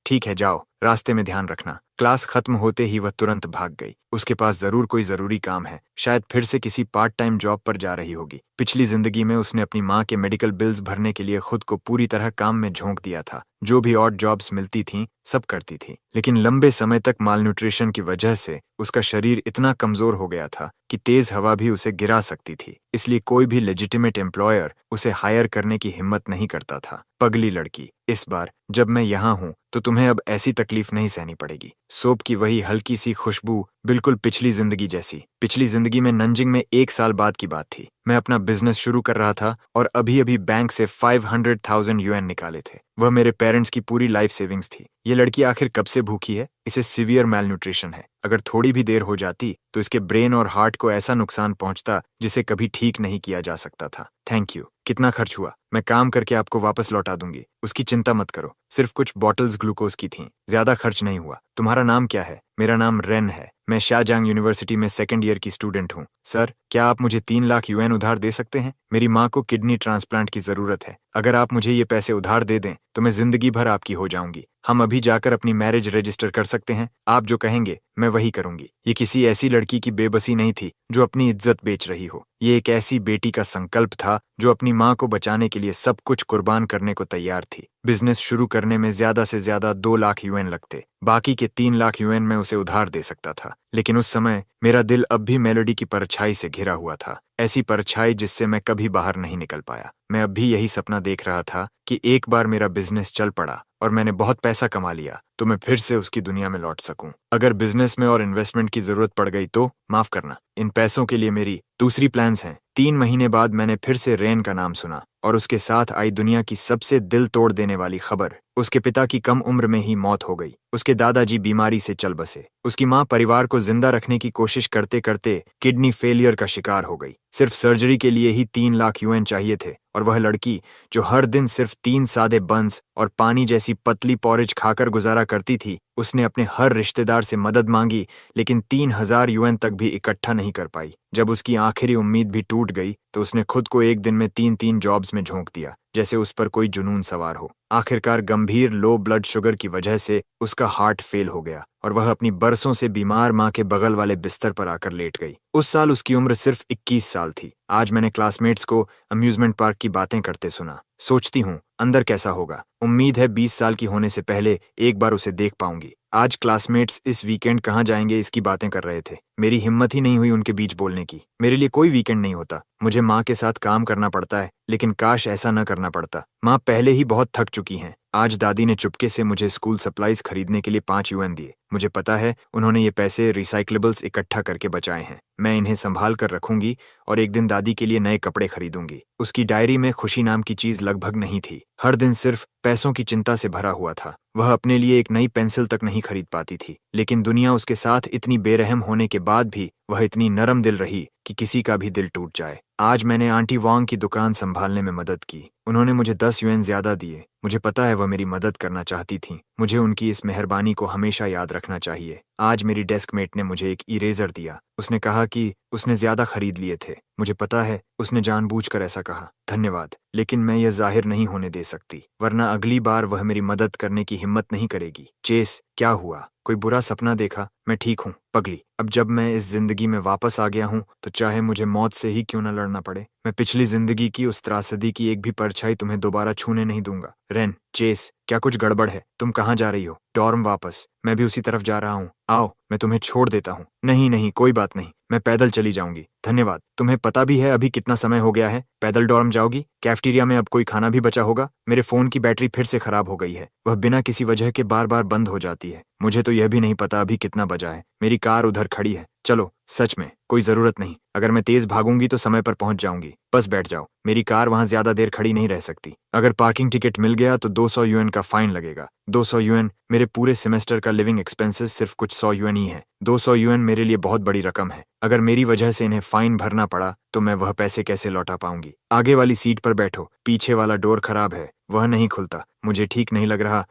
ठीक है, जाओ। रास्ते में ध्यान रखना। क्लास खत्म होते ही वह तुरंत भाग गई। उसके पास जरूर कोई जरूरी काम है। शायद फिर से किसी पार्ट टाइम जॉब पर जा रही होगी। पिछली जिंदगी में उसने अपनी माँ के मेडिकल बिल्स भरने के लिए खुद को पूरी तरह काम में झोंक दिया था। जो भी ऑड जॉब्स मिलती थीं, सब करती थी। लेकिन लंबे समय तक मालन्यूट्रिशन की वजह से उसका शरीर इतना कमजोर हो गया था कि तेज हवा भी उसे गिरा सकती थी। इसलिए कोई भी लेजिटिमेट एम्प्लॉयर उसे हायर करने की हिम्मत नहीं करता था। पगली लड़की, इस बार जब मैं यहाँ हूँ तो तुम्हें अब ऐसी तकलीफ नहीं सहनी पड़ेगी। सोप की वही हल्की सी खुशबू, बिल्कुल पिछली जिंदगी जैसी। पिछली जिंदगी में नंजिंग में 1 साल बाद की बात थी। मैं अपना बिजनेस शुरू कर रहा था और अभी अभी बैंक से 500,000 युएन निकाले थे। वह मेरे पेरेंट्स की पूरी लाइफ सेविंग्स थी। ये लड़की आखिर कब से भूखी है? इसे सीवियर मैलन्यूट्रिशन है। अगर थोड़ी भी देर हो जाती तो इसके ब्रेन और हार्ट को ऐसा नुकसान पहुंचता जिसे कभी ठीक नहीं किया जा सकता था। Thank you. कितना खर्च हुआ? मैं काम करके आपको वापस लौटा दूंगी, उसकी चिंता मत करो। सिर्फ कुछ बॉटल्स ग्लूकोज की थीं, ज्यादा खर्च नहीं हुआ। तुम्हारा नाम क्या है? मेरा नाम रेन है। मैं शाजांग यूनिवर्सिटी में 2nd ईयर की स्टूडेंट हूँ। सर, क्या आप मुझे 3 लाख युएन उधार दे सकते हैं? मेरी माँ को किडनी ट्रांसप्लांट की जरूरत है। अगर आप मुझे ये पैसे उधार दे दें तो मैं जिंदगी भर आपकी हो जाऊंगी। हम अभी जाकर अपनी मैरिज रजिस्टर कर सकते हैं। आप जो कहेंगे मैं वही करूंगी। ये किसी ऐसी लड़की की बेबसी नहीं थी जो अपनी इज्जत बेच रही हो। ये एक ऐसी बेटी का संकल्प था जो अपनी माँ को बचाने के लिए सब कुछ कुर्बान करने को तैयार थी। बिजनेस शुरू करने में ज्यादा से ज्यादा 2 लाख युएन लगते। बाकी के 3 लाख युएन मैं उसे उधार दे सकता था। लेकिन उस समय मेरा दिल अब भी मेलोडी की परछाई से घिरा हुआ था। ऐसी परछाई जिससे मैं कभी बाहर नहीं निकल पाया। मैं अब भी यही सपना देख रहा था कि एक बार मेरा बिजनेस चल पड़ा और मैंने बहुत पैसा कमा लिया तो मैं फिर से उसकी दुनिया में लौट सकूं। अगर बिजनेस में और इन्वेस्टमेंट की जरूरत पड़ गई तो माफ करना। इन पैसों के लिए मेरी दूसरी प्लान्स हैं। 3 महीने बाद मैंने फिर से रेन का नाम सुना और उसके साथ आई दुनिया की सबसे दिल तोड़ देने वाली खबर। उसके पिता की कम उम्र में ही मौत हो गई। उसके दादाजी बीमारी से चल बसे। उसकी माँ परिवार को जिंदा रखने की कोशिश करते करते किडनी फेलियर का शिकार हो गई। सिर्फ सर्जरी के लिए ही 3 लाख युएन चाहिए थे और वह लड़की जो हर दिन सिर्फ 3 सादे बंस और पानी जैसी पतली पॉरेज खाकर गुजारा करती थी, उसने अपने हर रिश्तेदार से मदद मांगी लेकिन 3,000 युएन तक भी इकट्ठा नहीं कर पाई। जब उसकी आखिरी उम्मीद भी टूट गई तो उसने खुद को एक दिन में 3 जॉब्स में झोंक दिया, जैसे उस पर कोई जुनून सवार हो। आखिरकार गंभीर लो ब्लड शुगर की वजह से उसका हार्ट फेल हो गया और वह अपनी बरसों से बीमार माँ के बगल वाले बिस्तर पर आकर लेट गई। उस साल उसकी उम्र सिर्फ 21 साल थी। आज मैंने क्लासमेट्स को अम्यूजमेंट पार्क की बातें करते सुना। सोचती हूँ अंदर कैसा होगा। उम्मीद है 20 साल की होने से पहले एक बार उसे देख पाऊंगी। आज क्लासमेट्स इस वीकेंड कहाँ जाएंगे इसकी बातें कर रहे थे। मेरी हिम्मत ही नहीं हुई उनके बीच बोलने की। मेरे लिए कोई वीकेंड नहीं होता। मुझे माँ के साथ काम करना पड़ता है, लेकिन काश ऐसा न करना पड़ता। माँ पहले ही बहुत थक चुकी हैं। आज दादी ने चुपके से मुझे स्कूल सप्लाईज खरीदने के लिए 5 युएन दिए। मुझे पता है उन्होंने ये पैसे रिसाइक्लेबल्स इकट्ठा करके बचाए हैं। मैं इन्हें संभाल कर रखूंगी और एक दिन दादी के लिए नए कपड़े खरीदूंगी। उसकी डायरी में खुशी नाम की चीज लगभग नहीं थी। हर दिन सिर्फ पैसों की चिंता से भरा हुआ था। वह अपने लिए एक नई पेंसिल तक नहीं खरीद पाती थी। लेकिन दुनिया उसके साथ इतनी बेरहम होने के बाद भी वह इतनी नरम दिल रही कि किसी का भी दिल टूट जाए। आज मैंने आंटी वांग की दुकान संभालने में मदद की। उन्होंने मुझे 10 युएन ज्यादा दिए। मुझे पता है वह मेरी मदद करना चाहती थीं। मुझे उनकी इस मेहरबानी को हमेशा याद रखना चाहिए। आज मेरी डेस्कमेट ने मुझे एक इरेजर दिया। उसने कहा कि उसने ज्यादा खरीद लिए थे। मुझे पता है उसने जानबूझकर ऐसा कहा। धन्यवाद, लेकिन मैं यह जाहिर नहीं होने दे सकती, वरना अगली बार वह मेरी मदद करने की हिम्मत नहीं करेगी। चेस, क्या हुआ? कोई बुरा सपना देखा? मैं ठीक हूँ पगली। अब जब मैं इस जिंदगी में वापस आ गया हूँ तो चाहे मुझे मौत से ही क्यों न लड़ना पड़े, मैं पिछली जिंदगी की उस त्रासदी की एक भी परछाई तुम्हें दोबारा छूने नहीं दूंगा। रेन, चेस, क्या कुछ गड़बड़ है? तुम कहाँ जा रही हो? डॉर्म वापस। मैं भी उसी तरफ जा रहा हूँ। आओ, मैं तुम्हें छोड़ देता हूँ। नहीं नहीं, कोई बात नहीं, मैं पैदल चली जाऊंगी। धन्यवाद। तुम्हें पता भी है अभी कितना समय हो गया है? पैदल डॉर्म जाओगी? कैफेटेरिया में अब कोई खाना भी बचा होगा? मेरे फोन की बैटरी फिर से खराब हो गई है, वह बिना किसी वजह के बार बार बंद हो जाती है। मुझे तो यह भी नहीं पता अभी कितना बजा है। मेरी कार उधर खड़ी है। चलो, सच में कोई जरूरत नहीं। अगर मैं तेज भागूंगी तो समय पर पहुंच जाऊंगी। बस बैठ जाओ, मेरी कार वहां ज्यादा देर खड़ी नहीं रह सकती। अगर पार्किंग टिकट मिल गया तो 200 यूएन का फाइन लगेगा। 200 यूएन? मेरे पूरे सेमेस्टर का लिविंग एक्सपेंसेस सिर्फ कुछ 100 यूएन ही है। 200 यूएन मेरे लिए बहुत बड़ी रकम है। अगर मेरी वजह से इन्हें फाइन भरना पड़ा तो मैं वह पैसे कैसे लौटा पाऊंगी? आगे वाली सीट पर बैठो। पीछे वाला डोर खराब है, वह नहीं खुलता। मुझे ठीक नहीं लग रहा।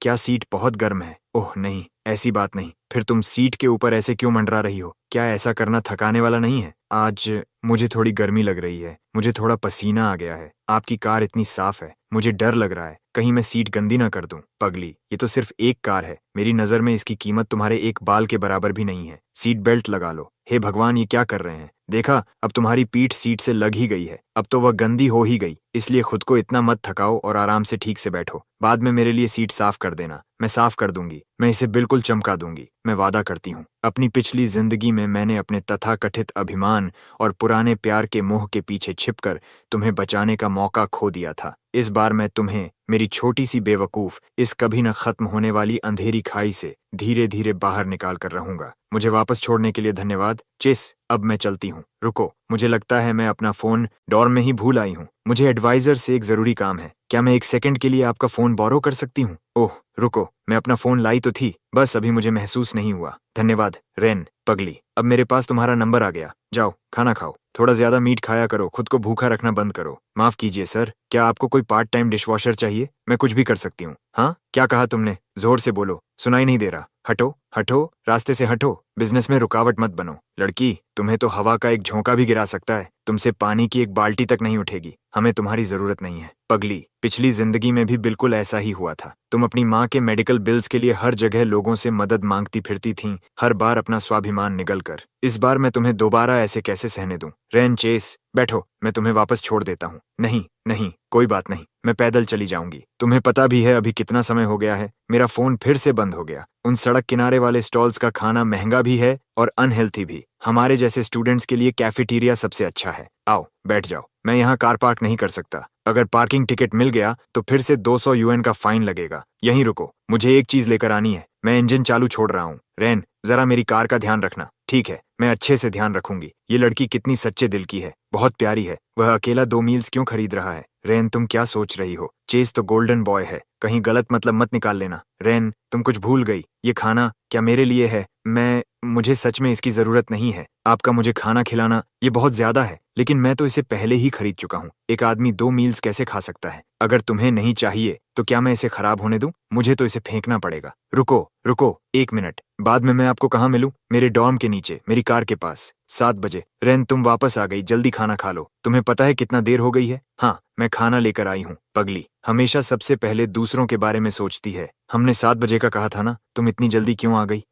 क्या सीट बहुत गर्म है? ओह नहीं, ऐसी बात नहीं। फिर तुम सीट के ऊपर ऐसे क्यों मंडरा रही हो? क्या ऐसा करना थकाने वाला नहीं है? आज मुझे थोड़ी गर्मी लग रही है, मुझे थोड़ा पसीना आ गया है। आपकी कार इतनी साफ है, मुझे डर लग रहा है कहीं मैं सीट गंदी ना कर दूं। पगली, ये तो सिर्फ एक कार है, मेरी नजर में इसकी कीमत तुम्हारे एक बाल के बराबर भी नहीं है। सीट बेल्ट लगा लो। हे भगवान, ये क्या कर रहे हैं? देखा, अब तुम्हारी पीठ सीट से लग ही गई है। अब तो वह गंदी हो ही गई, इसलिए खुद को इतना मत थकाओ और आराम से ठीक से बैठो। बाद में मेरे लिए सीट साफ कर देना। मैं साफ कर दूंगी, मैं इसे बिल्कुल चमका दूंगी, मैं वादा करती हूँ। अपनी पिछली जिंदगी में मैंने अपने तथाकथित अभिमान और पुराने प्यार के मोह के पीछे छिपकर तुम्हें बचाने का मौका खो दिया था। इस बार मैं तुम्हें, मेरी छोटी सी बेवकूफ, इस कभी न खत्म होने वाली अंधेरी खाई से धीरे धीरे बाहर निकाल कर रहूंगा। मुझे वापस छोड़ने के लिए धन्यवाद। चेस, अब मैं चलती हूँ। रुको, मुझे लगता है मैं अपना फोन डॉर्म में ही भूल आई हूँ। मुझे एडवाइजर से एक जरूरी काम है। क्या मैं 1 सेकंड के लिए आपका फोन बोरो कर सकती हूँ? ओह रुको, मैं अपना फोन लाई तो थी, बस अभी मुझे महसूस नहीं हुआ। धन्यवाद रेन, पगली। अब मेरे पास तुम्हारा नंबर आ गया। जाओ, खाना खाओ, थोड़ा ज्यादा मीट खाया करो, खुद को भूखा रखना बंद करो। माफ कीजिए सर, क्या आपको कोई पार्ट टाइम डिशवॉशर चाहिए? मैं कुछ भी कर सकती हूँ। हाँ, क्या कहा तुमने? जोर से बोलो, सुनाई नहीं दे रहा। हटो हटो, रास्ते से हटो। बिजनेस में रुकावट मत बनो। लड़की, तुम्हें तो हवा का एक झोंका भी गिरा सकता है, तुमसे पानी की एक बाल्टी तक नहीं उठेगी। हमें तुम्हारी जरूरत नहीं है। पगली, पिछली जिंदगी में भी बिल्कुल ऐसा ही हुआ था। तुम अपनी माँ के मेडिकल बिल्स के लिए हर जगह लोगों से मदद मांगती फिरती थीं, हर बार अपना स्वाभिमान निगल कर। इस बार मैं तुम्हें दोबारा ऐसे कैसे सहने दूं? रेन, चेस, बैठो, मैं तुम्हें वापस छोड़ देता हूँ। नहीं नहीं, कोई बात नहीं, मैं पैदल चली जाऊंगी। तुम्हें पता भी है अभी कितना समय हो गया है? मेरा फोन फिर से बंद हो गया। उन सड़क किनारे वाले स्टॉल्स का खाना महंगा भी है और अनहेल्थी भी। हमारे जैसे स्टूडेंट्स के लिए कैफेटेरिया सबसे अच्छा है। आओ, बैठ जाओ। मैं यहाँ कार पार्क नहीं कर सकता। अगर पार्किंग टिकट मिल गया तो फिर से 200 यूएन का फाइन लगेगा। यहीं रुको, मुझे एक चीज लेकर आनी है। मैं इंजन चालू छोड़ रहा हूँ। रेन, जरा मेरी कार का ध्यान रखना। ठीक है, मैं अच्छे से ध्यान रखूंगी। ये लड़की कितनी सच्चे दिल की है, बहुत प्यारी है। वह अकेला 2 मील्स क्यों खरीद रहा है? रेन, तुम क्या सोच रही हो? चेस तो गोल्डन बॉय है, कहीं गलत मतलब मत निकाल लेना। रेन, तुम कुछ भूल गई। ये खाना क्या मेरे लिए है? मुझे सच में इसकी जरूरत नहीं है। आपका मुझे खाना खिलाना ये बहुत ज्यादा है, लेकिन मैं तो इसे पहले ही खरीद चुका हूँ। एक आदमी 2 मील्स कैसे खा सकता है? अगर तुम्हें नहीं चाहिए तो क्या मैं इसे खराब होने दूं? मुझे तो इसे फेंकना पड़ेगा। रुको रुको, 1 मिनट। बाद में मैं आपको कहाँ मिलूं? मेरे डॉर्म के नीचे, मेरी कार के पास, 7 बजे। रेन, तुम वापस आ गई, जल्दी खाना खा लो। तुम्हें पता है कितना देर हो गई है? हाँ, मैं खाना लेकर आई हूँ। पगली, हमेशा सबसे पहले दूसरों के बारे में सोचती है। हमने 7 बजे का कहा था ना, तुम इतनी जल्दी क्यों आ गई?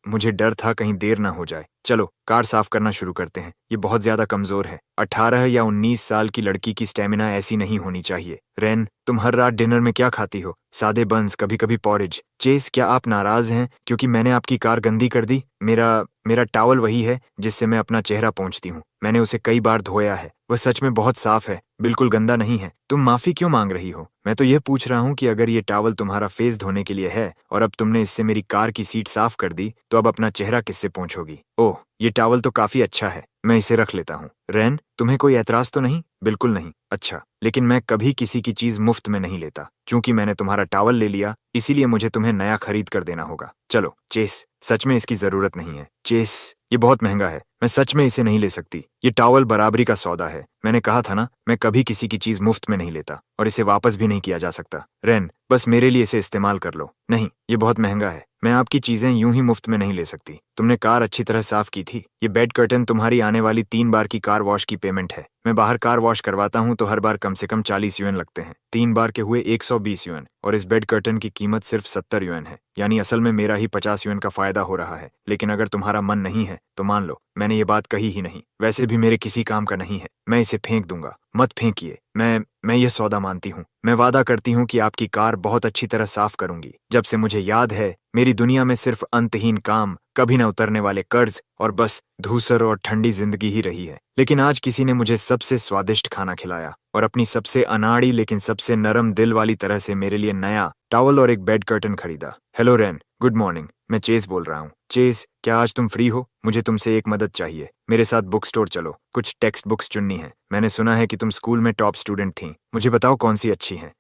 मुझे डर था कहीं देर ना हो जाए। चलो, कार साफ करना शुरू करते हैं। ये बहुत ज्यादा कमजोर है। 18 या 19 साल की लड़की की स्टेमिना ऐसी नहीं होनी चाहिए। रेन, तुम हर रात डिनर में क्या खाती हो? सादे बंस, कभी कभी पॉरेज। चेस, क्या आप नाराज हैं क्योंकि मैंने आपकी कार गंदी कर दी? मेरा टॉवल वही है जिससे मैं अपना चेहरा पोंछती हूँ। मैंने उसे कई बार धोया है, वह सच में बहुत साफ है, बिल्कुल गंदा नहीं है। तुम माफी क्यों मांग रही हो? मैं तो यह पूछ रहा हूँ कि अगर ये टॉवल तुम्हारा फेस धोने के लिए है और अब तुमने इससे मेरी कार की सीट साफ कर दी, तो अब अपना चेहरा किससे पोंछोगी? ओह, ये टॉवल तो काफी अच्छा है, मैं इसे रख लेता हूँ। रेन, तुम्हें कोई ऐतराज तो नहीं? बिल्कुल नहीं। अच्छा, लेकिन मैं कभी किसी की चीज मुफ्त में नहीं लेता। चूंकि मैंने तुम्हारा टॉवल ले लिया, इसीलिए मुझे तुम्हें नया खरीद कर देना होगा। चलो चेस, सच में इसकी जरूरत नहीं है। चेस, ये बहुत महंगा है, मैं सच में इसे नहीं ले सकती। ये टॉवल बराबरी का सौदा है। मैंने कहा था ना, मैं कभी किसी की चीज मुफ्त में नहीं लेता और इसे वापस भी नहीं किया जा सकता। रेन, बस मेरे लिए इसे इस्तेमाल कर लो। नहीं, ये बहुत महंगा है। मैं आपकी चीजें यूं ही मुफ्त में नहीं ले सकती। तुमने कार अच्छी तरह साफ की थी। ये बेड कर्टन तुम्हारी आने वाली 3 बार की कार वॉश की पेमेंट है। मैं बाहर कार वॉश करवाता हूँ तो हर बार कम से कम 40 युएन लगते हैं। 3 बार के हुए 120 युएन, और इस बेड कर्टन की कीमत सिर्फ 70 युएन है। यानी असल में मेरा ही 50 युएन का फायदा हो रहा है। लेकिन अगर तुम्हारा मन नहीं है तो मान लो मैंने ये बात कही ही नहीं। वैसे भी मेरे किसी काम का नहीं है। मैं इसे फेंक दूंगा। मत फेंकिए। मैं ये सौदा मानती हूँ। मैं वादा करती हूँ कि आपकी कार बहुत अच्छी तरह साफ करूंगी। जब से मुझे याद है, मेरी दुनिया में सिर्फ अंतहीन काम, कभी न उतरने वाले कर्ज और बस धूसर और ठंडी जिंदगी ही रही है। लेकिन आज किसी ने मुझे सबसे स्वादिष्ट खाना खिलाया और अपनी सबसे अनाड़ी लेकिन सबसे नरम दिल वाली तरह से मेरे लिए नया टॉवल और एक बेड कर्टन खरीदा। Hello rain, good morning. मैं चेस बोल रहा हूँ। चेस, क्या आज तुम फ्री हो? मुझे तुमसे एक मदद चाहिए। मेरे साथ बुक स्टोर चलो। कुछ टेक्स्ट बुक्स चुननी है। मैंने सुना है कि तुम स्कूल में टॉप स्टूडेंट थी। मुझे बताओ कौन सी अच्छी हैं।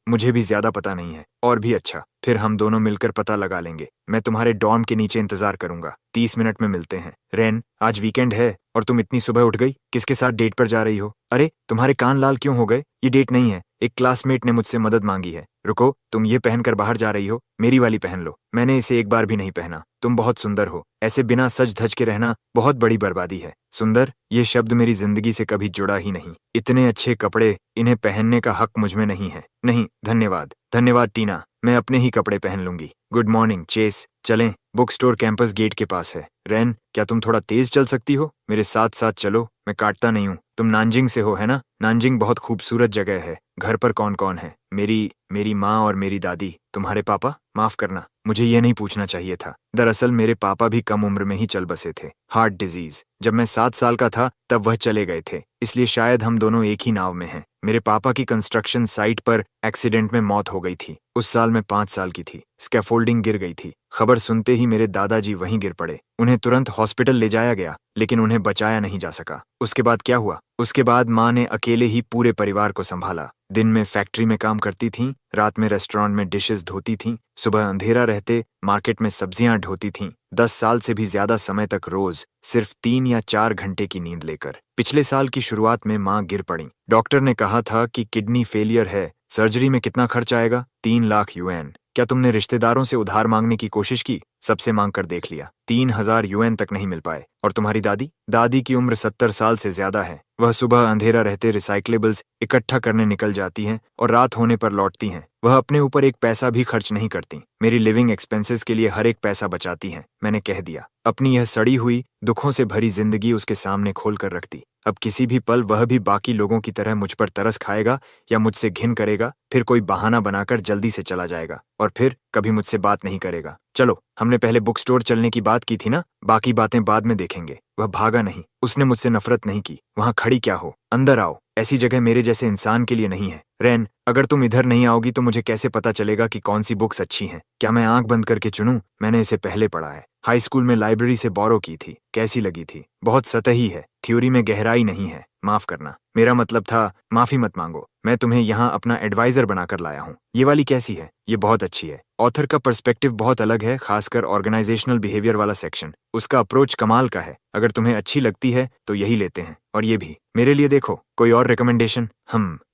मुझे भी ज्यादा पता नहीं है। और भी अच्छा, फिर हम दोनों मिलकर पता लगा लेंगे। मैं तुम्हारे डॉर्म के नीचे इंतजार करूंगा। 30 मिनट में मिलते हैं। रेन, आज वीकेंड है और तुम इतनी सुबह उठ गई। किसके साथ डेट पर जा रही हो? अरे, तुम्हारे कान लाल क्यों हो गए? ये डेट नहीं है। एक क्लासमेट ने मुझसे मदद मांगी है। रुको, तुम ये पहनकर बाहर जा रही हो? मेरी वाली पहन लो। मैंने इसे एक बार भी नहीं पहना। तुम बहुत सुंदर हो। ऐसे बिना सज धज के रहना बहुत बड़ी बर्बादी है। सुंदर, ये शब्द मेरी जिंदगी से कभी जुड़ा ही नहीं। इतने अच्छे कपड़े, इन्हें पहनने का हक मुझ में नहीं है। नहीं, धन्यवाद। धन्यवाद टीना, मैं अपने ही कपड़े पहन लूंगी। गुड मॉर्निंग चेस, चलें। बुक स्टोर कैंपस गेट के पास है। रेन, क्या तुम थोड़ा तेज चल सकती हो? मेरे साथ साथ चलो, मैं काटता नहीं हूँ। तुम नानजिंग से हो, है ना? नानजिंग बहुत खूबसूरत जगह है। घर पर कौन कौन है? मेरी माँ और मेरी दादी। तुम्हारे पापा? माफ करना, मुझे ये नहीं पूछना चाहिए था। दरअसल मेरे पापा भी कम उम्र में ही चल बसे थे। Heart disease. जब मैं 7 साल का था तब वह चले गए थे। इसलिए शायद हम दोनों एक ही नाव में हैं। मेरे पापा की कंस्ट्रक्शन साइट पर एक्सीडेंट में मौत हो गई थी। उस साल मैं 5 साल की थी। स्कैफोल्डिंग गिर गई थी। खबर सुनते ही मेरे दादाजी वहीं गिर पड़े। उन्हें तुरंत हॉस्पिटल ले जाया गया, लेकिन उन्हें बचाया नहीं जा सका। उसके बाद क्या हुआ? उसके बाद माँ ने अकेले ही पूरे परिवार को संभाला। दिन में फैक्ट्री में काम करती थीं, रात में रेस्टोरेंट में डिशेस धोती थीं, सुबह अंधेरा रहते मार्केट में सब्जियां ढोती थीं। 10 साल से भी ज्यादा समय तक रोज सिर्फ 3 या 4 घंटे की नींद लेकर। पिछले साल की शुरुआत में माँ गिर पड़ी। डॉक्टर ने कहा था कि किडनी फेलियर है। सर्जरी में कितना खर्च आएगा? 3 लाख युएन। क्या तुमने रिश्तेदारों से उधार मांगने की कोशिश की? सबसे मांग कर देख लिया, 3,000 युएन तक नहीं मिल पाए। और तुम्हारी दादी? दादी की उम्र 70 साल से ज्यादा है। वह सुबह अंधेरा रहते रिसाइक्लेबल्स इकट्ठा करने निकल जाती हैं और रात होने पर लौटती हैं। वह अपने ऊपर एक पैसा भी खर्च नहीं करती। मेरी लिविंग एक्सपेंसेस के लिए हर एक पैसा बचाती हैं। मैंने कह दिया। अपनी यह सड़ी हुई, दुखों से भरी जिंदगी उसके सामने खोल कर रखती। अब किसी भी पल वह भी बाकी लोगों की तरह मुझ पर तरस खाएगा या मुझसे घिन करेगा, फिर कोई बहाना बनाकर जल्दी से चला जाएगा और फिर कभी मुझसे बात नहीं करेगा। चलो, हमने पहले बुक स्टोर चलने की बात की थी ना, बाकी बातें बाद में देखेंगे। वह भागा नहीं, उसने मुझसे नफरत नहीं की। वहां खड़ी क्या हो? अंदर आओ। ऐसी जगह मेरे जैसे इंसान के लिए नहीं है। रेन, अगर तुम इधर नहीं आओगी तो मुझे कैसे पता चलेगा कि कौन सी बुक्स अच्छी हैं? क्या मैं आंख बंद करके चुनूं? मैंने इसे पहले पढ़ा है। हाई स्कूल में लाइब्रेरी से बोरो की थी। कैसी लगी थी? बहुत सतही है, थ्योरी में गहराई नहीं है। माफ करना, मेरा मतलब था, माफी मत मांगो। मैं तुम्हें यहाँ अपना एडवाइजर बनाकर लाया हूँ। ये वाली कैसी है? ये बहुत अच्छी है। ऑथर का पर्सपेक्टिव बहुत अलग है, खासकर ऑर्गेनाइजेशनल बिहेवियर वाला सेक्शन। उसका अप्रोच कमाल का है। अगर तुम्हें अच्छी लगती है तो यही लेते हैं। और ये भी मेरे लिए देखो। कोई और रिकमेंडेशन?